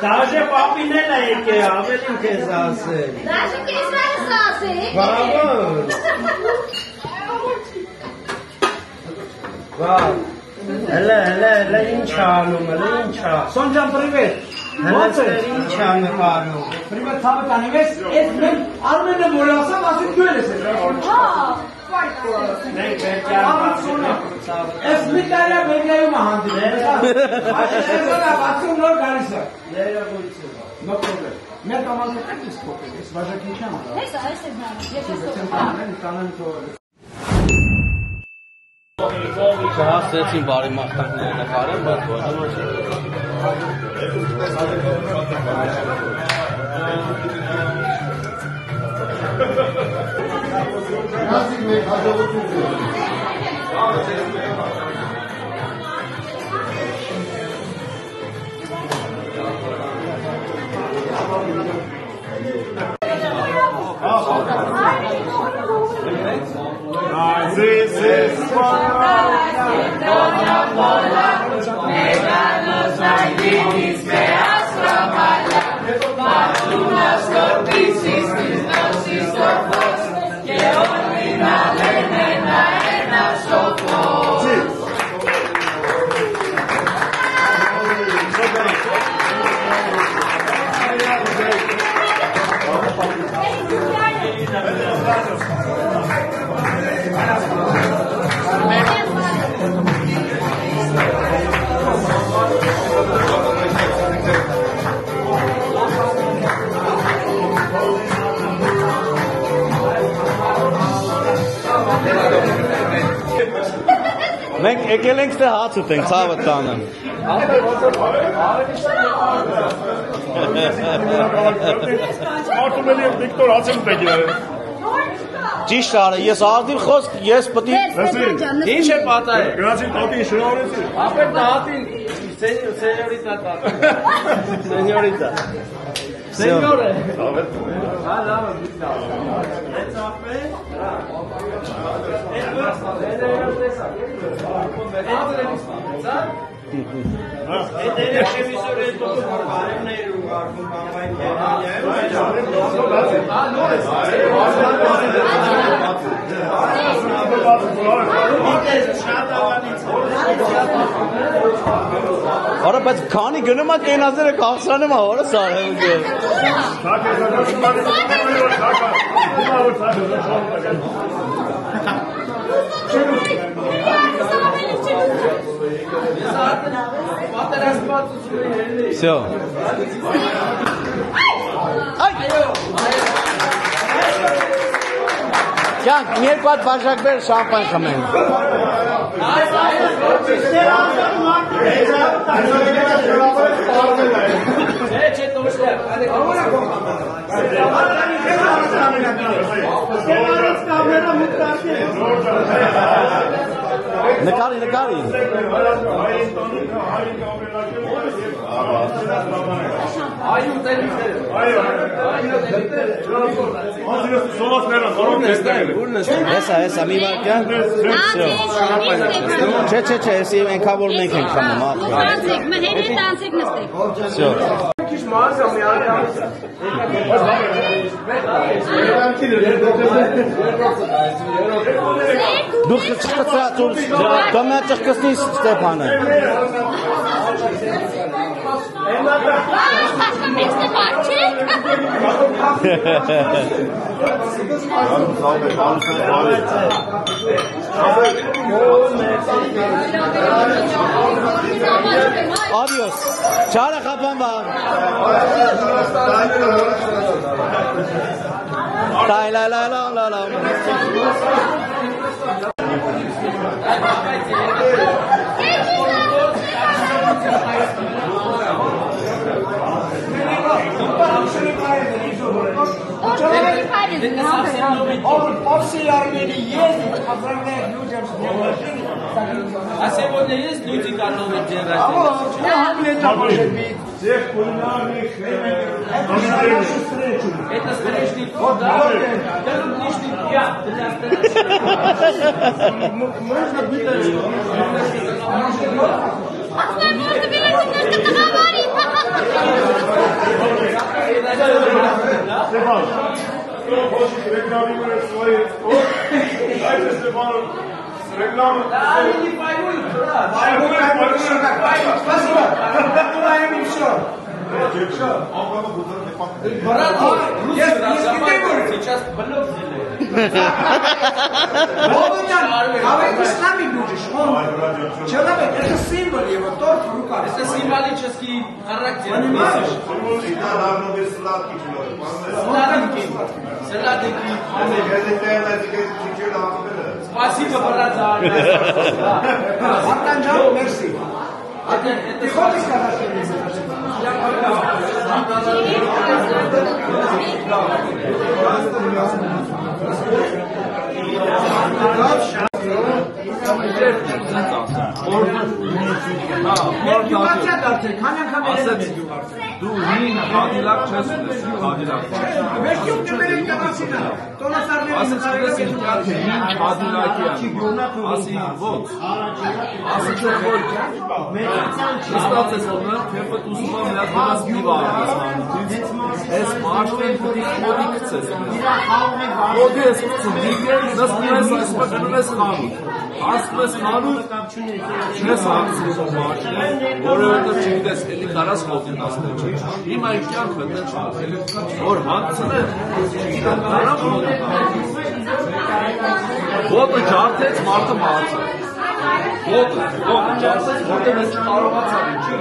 Դաժե պապին էլ է եկել, ավելին քեզ ասել։ Դաժե քեզ ասել։ Բավոն։ Վավ։ Հələ ինչ անում, ինչ ա։ Սոնջան պրիվետ։ Հələ ինչ անում անում։ Պրիվետ ցավը տանեմ ես, ես mən Արմենը որ ասամ, ասում դու ես։ Մենք վերջանում Ես մի տարի վերջայում հանդիպել։ Այսօր բացում նոր գալիս է։ Ներողություն։ No problem։ Մեր կամազը կես փոքր, ես վաժակին չեմ անում։ Ես նայում, ես Չհասեցին բարի մարտակները նկարեն, բայց ոչ Նազիկ մեկ հաջողություն Մենք եկել ենք թե հաց ուտենք, ցավը տանը։ Մարդում էլի Վիկտոր հացեմ տեգիրը։ Ճիշտ արը, ես արդիվ խոսք, ես պտի։ Ինչ է պատահել։ Գնացին տատին շնորհեցի։ Ապեր տատին, սենյորիտա տատին։ Սենյորիտա։ Սենյորը։ Լավ, դիտա։ Let's ապե։ Արա, բայց քանի գնում ակ ենազները կաղցրանում ա, որը սարհեմ Всё. Ջանք, մի երկու հատ բաժակներ շամպայն խմենք։ Նկարի։ Հեսա, մի վարկյան։ Չէ, ես ենքավոր մենք ենք խմում, տանցիկ, մհերի տանցիկ նստեք։ Всё։ Դուք չկցած ու դոմա չկցնի Ստեփանը։ Adios. Çare kapan var. Tay la la la la la. А сегодня есть люди, которые делают? Это встречный вход, да? Это лишний пьян. Можно быть Реклама. Да, они не поймут, брат. Спасибо. Давай им все. Брат, сейчас блок А вы с нами будешь? Человек, это символ его, торт в руках. Это символический характер. Понимаешь? Сладенький. Спасибо, брат. Артанжан, мерси. Ты хочешь сказать, что не знаешь? Դու հին հադիլակ չես ունես, հադիլակ։ Ասից կես իմ կյատք է, հին հադիլակի անում, ասի ոնց, ասի չէ որ նստած ես ոնը, թեպը տուսումա միատ մնաց մի վարդես անում, ես մաշտեն պտի խոդի կծես, խոդի ես կծում, դիգեր նստում ես այսպա գնում ես խանութ, ասում ես խանութ, չես հանգսում մաշտեն, որովհետև չգիտես, էլի կարաս խոդին ասնել չէ, հիմա իմ կյանքը դա չէ, որ հանգցնեմ, չգիտեմ կարամ խոդը Ոտը ջարդեց, մարդը մահացավ։ Ոտը ջարդեց, որտեղ ես չկարողացավ ինչի։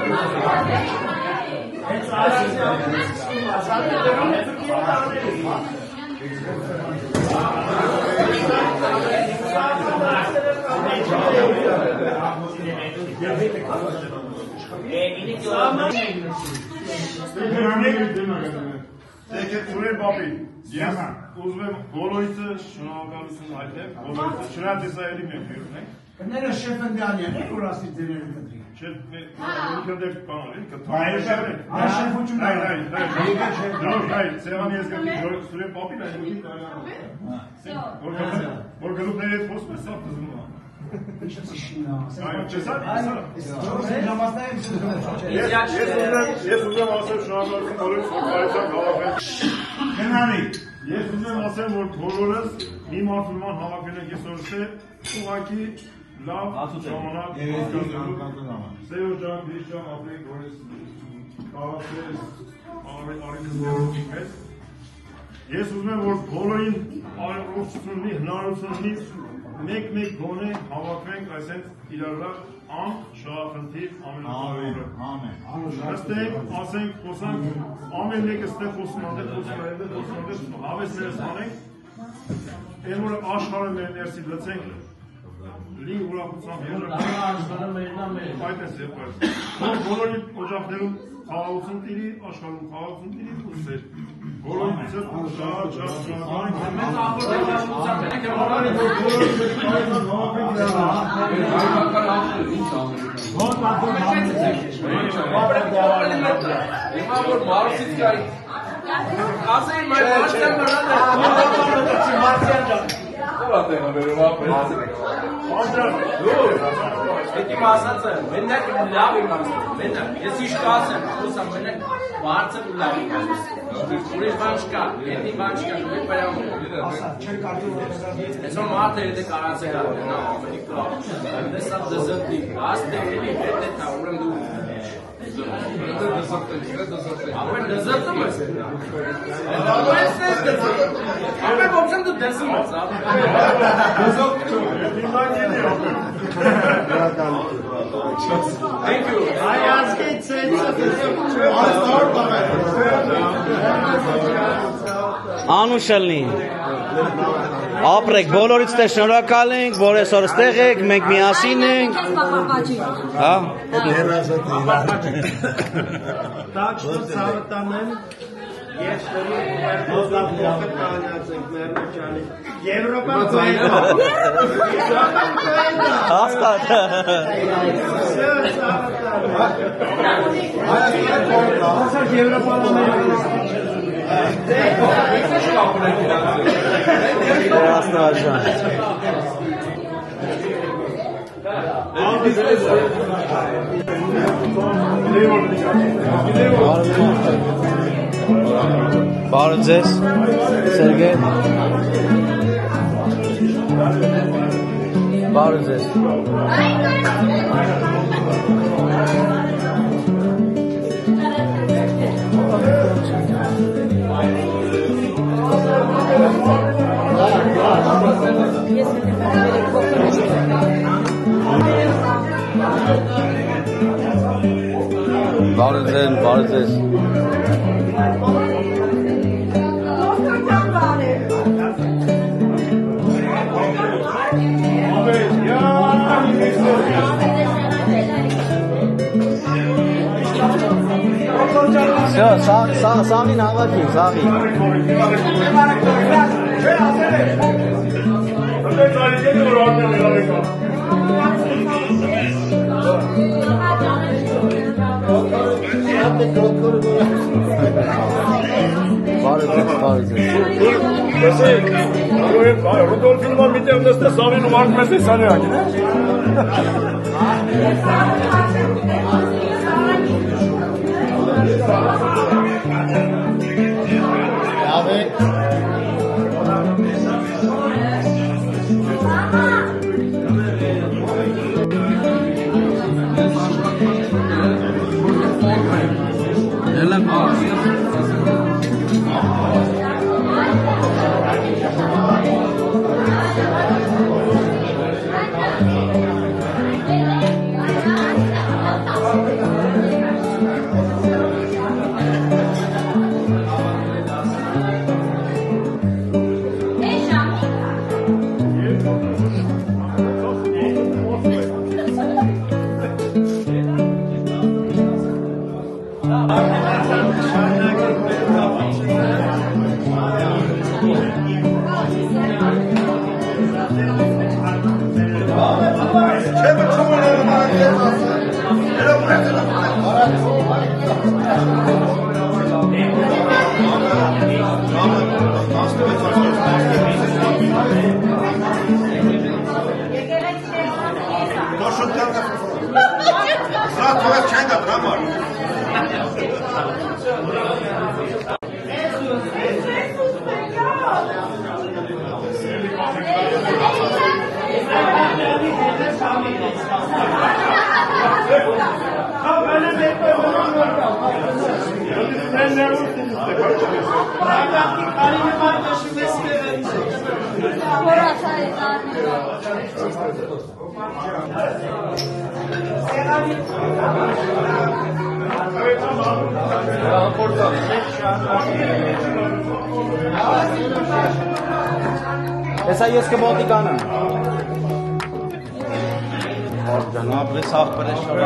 Եկեք ուրեր բապի, ես ուզում եմ բոլորիցը շնորհակալություն հայտնել, բոլորիցը, չնայած ես այելի մենք հյուրն ենք։ Կները Շեֆնդյանյան եք, որ ասի ձեները կտրի։ Չեփ կանալի, հայ, սեղանի ես գտի Սուրեն բապին որ գլուպների հետ խոսում է, սա պզնում է։ Ես ուզեմ ասեմ շնորհակալություն բոլորիս, որ կարեցան հավաքել։ Գնանի, ես ուզեմ ասեմ, որ բոլորս մի մարտիրման հավաքել ենք այսօր չէ, ուղղակի լավ ժամանակ պատկերացնելու։ Սեյո ջան, Գրիշ ջան, ապրեք, որ ես հավաքել արինս ներողիկ մեզ։ Ես ուզում եմ, որ բոլորին առողջություն ունի, հնարավորություն ունի մեկ գոնե հավաքվենք այսենց իրարար շահախնդիր ամենօրը։ Նստենք, ասենք, խոսանք, ամեն մեկը ստեղ խոսում անդեղ, հավեսներս անենք, են որ աշխարհը մեր ներսի լծենք, լի ուրախությամբ այդ ես եփած։ Բոլորի օջախներում խաղաղություն տիրի, աշխարհում խաղաղություն տիրի ու սեր։ Բոլորի ցած պատեղը վերում ապրել։ Եկի մասացը, մենակ լավ եմ ասում, մենակ, ես իշ կասեմ, խոսամ, մենակ բարձր ու լավ եմ ասում, ուրիշ բան չկա, հետի բան չկա, նույն պարյամ ես որ մարդը հետ է կարացել արդեն, ավելի կլավ, այնպես ատ դզրտի, աստեղերի հետ է թա, ուրեմ դու Ապեր դզրտում ես Ապեր ոպշան դու դեսում ես Thank you Այ ասկից Անուշալնի Ապրեք, բոլորից տե շնորհակալ ենք, որ այսօր ստեղ եք, մենք միասին ենք Հա Так что սավտանեն Ես դրի տանյաց ենք մերնոչանի Եվրոպան կոյետա Հաստատ Բարև ձեզ, Սերգեյ Բարև ձեզ Բարև ձեզ Սաղին հավաքին, սաղին Ռուդոլֆինը միտեղ նստե սավին ու մարդ մեզ է սանի ակին Եսա ես կմոտի կանեմ Ջանապ ես աղբր ես շաբար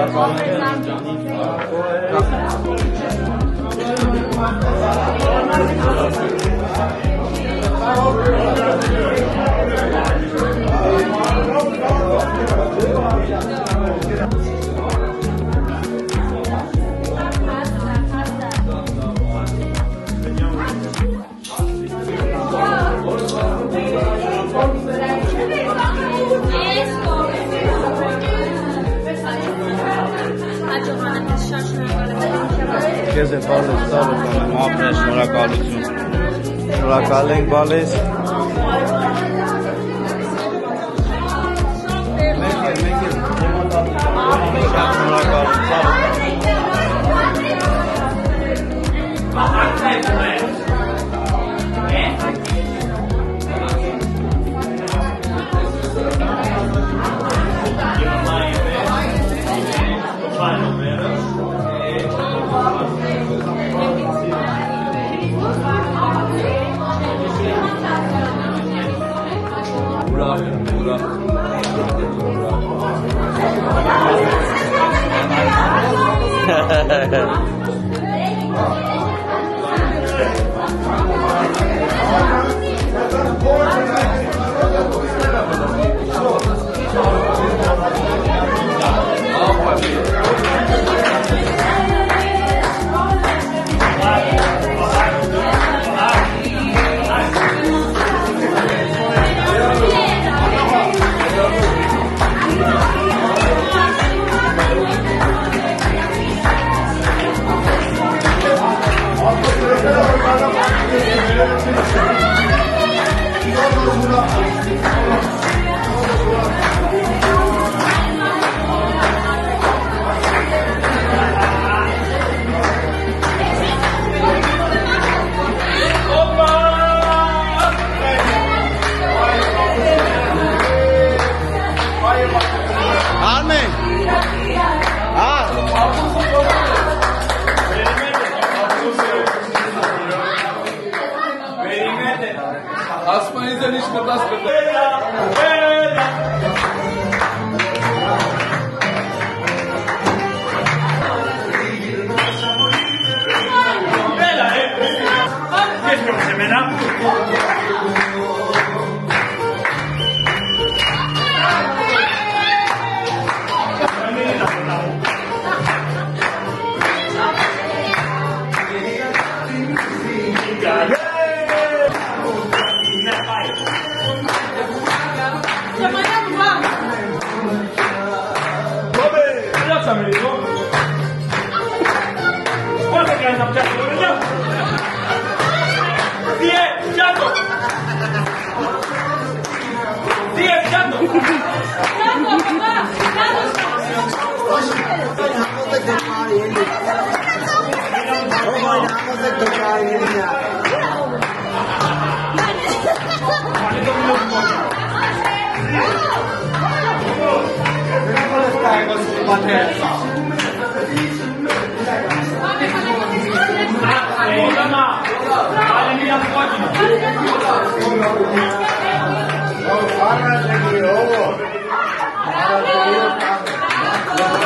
քեզ է բալես, ցավոք անեմ, ապրես, շնորհակալություն։ Շնորհակալ ենք բալես։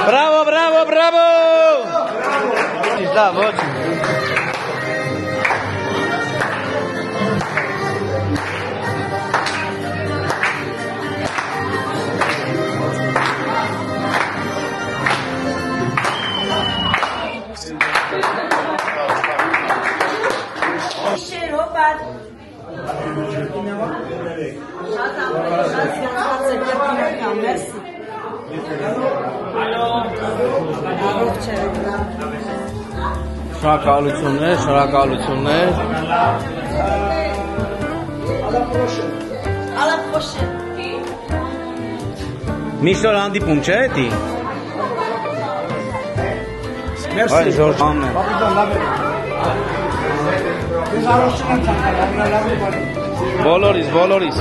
Bravo, bravo, bravo! Da, voce. Շնորհակալություններ, շնորհակալություններ։ Միշտ օր հանդիպում չէ՞ էդի։ Մերսի։ Այսօր ամեն։ Բոլորիս, բոլորիս։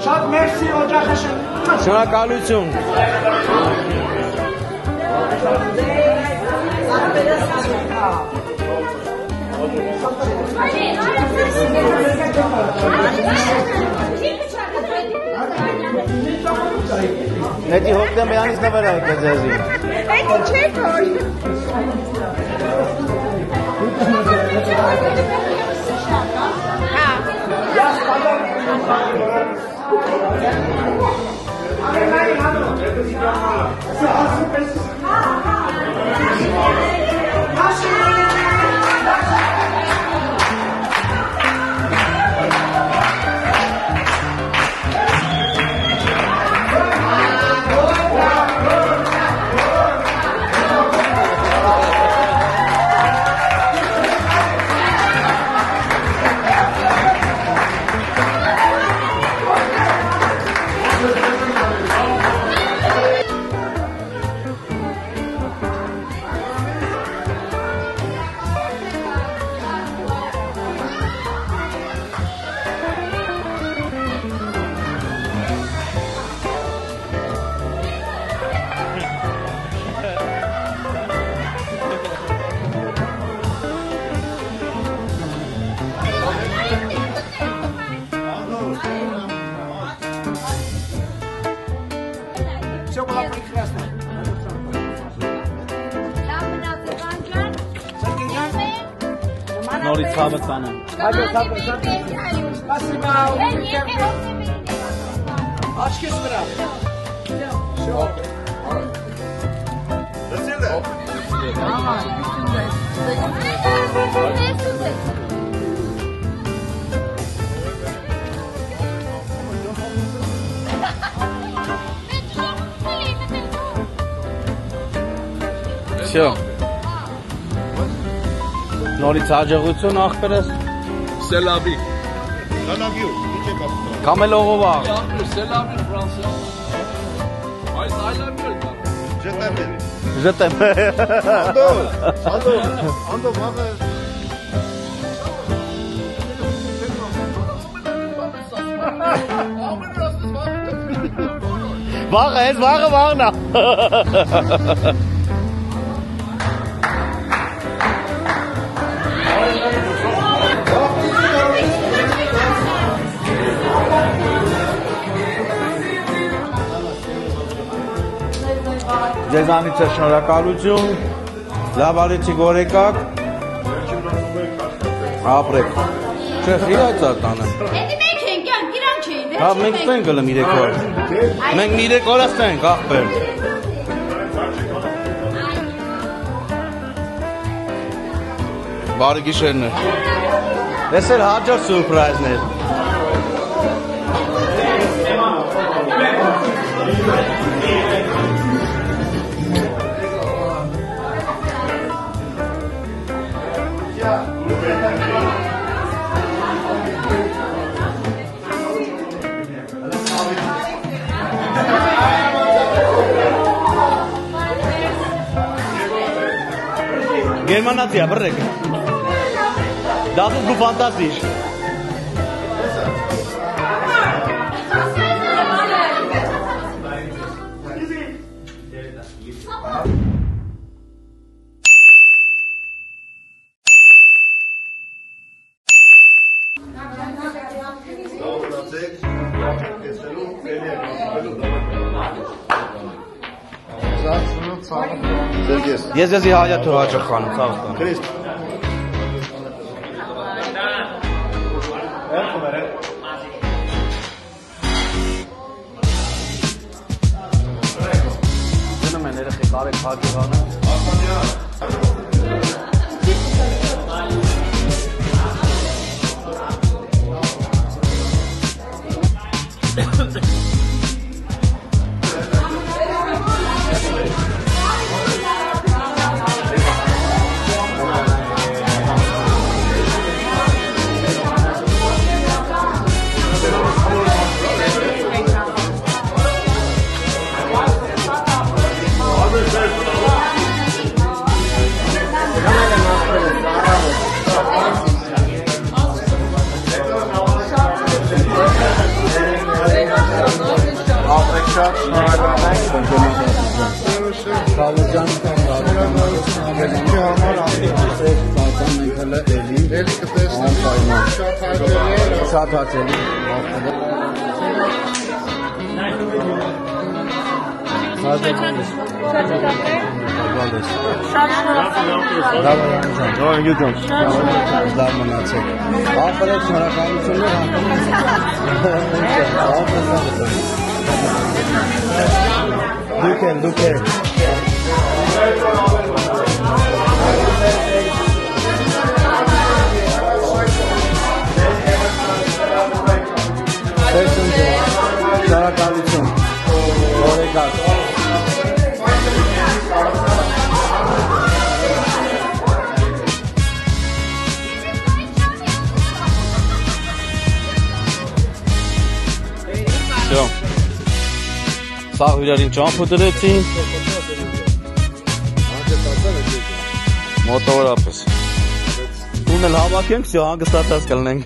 Շատ մերսի օջախը շնորհակալություն։ Էդի հոկտեմբերանից նվեր եք ձեզի։ Էդի չեք որ։ նորից ցավը տանեմ։ Աչքես վրա։ Всё։ Նորից հաջողություն ախպերս։ Սելավի։ Սելավի, ինչ եք ասում։ Կամելողովա։ Սելավի ֆրանսիա։ Այս այլամյալ կա։ Ժտեմ։ Անդո, վաղը Վաղը, ես վաղն է։ Ձեզանից է շնորհակալություն, լավ արեցիք օրեկակ, ապրեք, չէ խիրայց ատանը։ Էդի մենք ենք, իրանք չէին, Հա, մենք ստենք գլեմ 3 օր, մենք 3 օր ստենք, աղբեր։ Բարի գիշերներ, ես էլ հաջող սուրպրայզներ։ Գերմանացիա, բռեք։ Դատուս դու ֆանտաստիկ։ Ես եզի հայաթու հաճախ խանում, ծաղ ստանում։ Քրիստ։ Գնում են երեխեք արեք հաճողանը։ Շատ հաճելի։ Դուք եք։ Շնորհակալություն։ Օրեկակ։ Всё։ Սաղ իրարին ճամփու դրեցին։ Մոտավորապես։ Ունել հավաքենք, всё, հանգստացած կլնենք։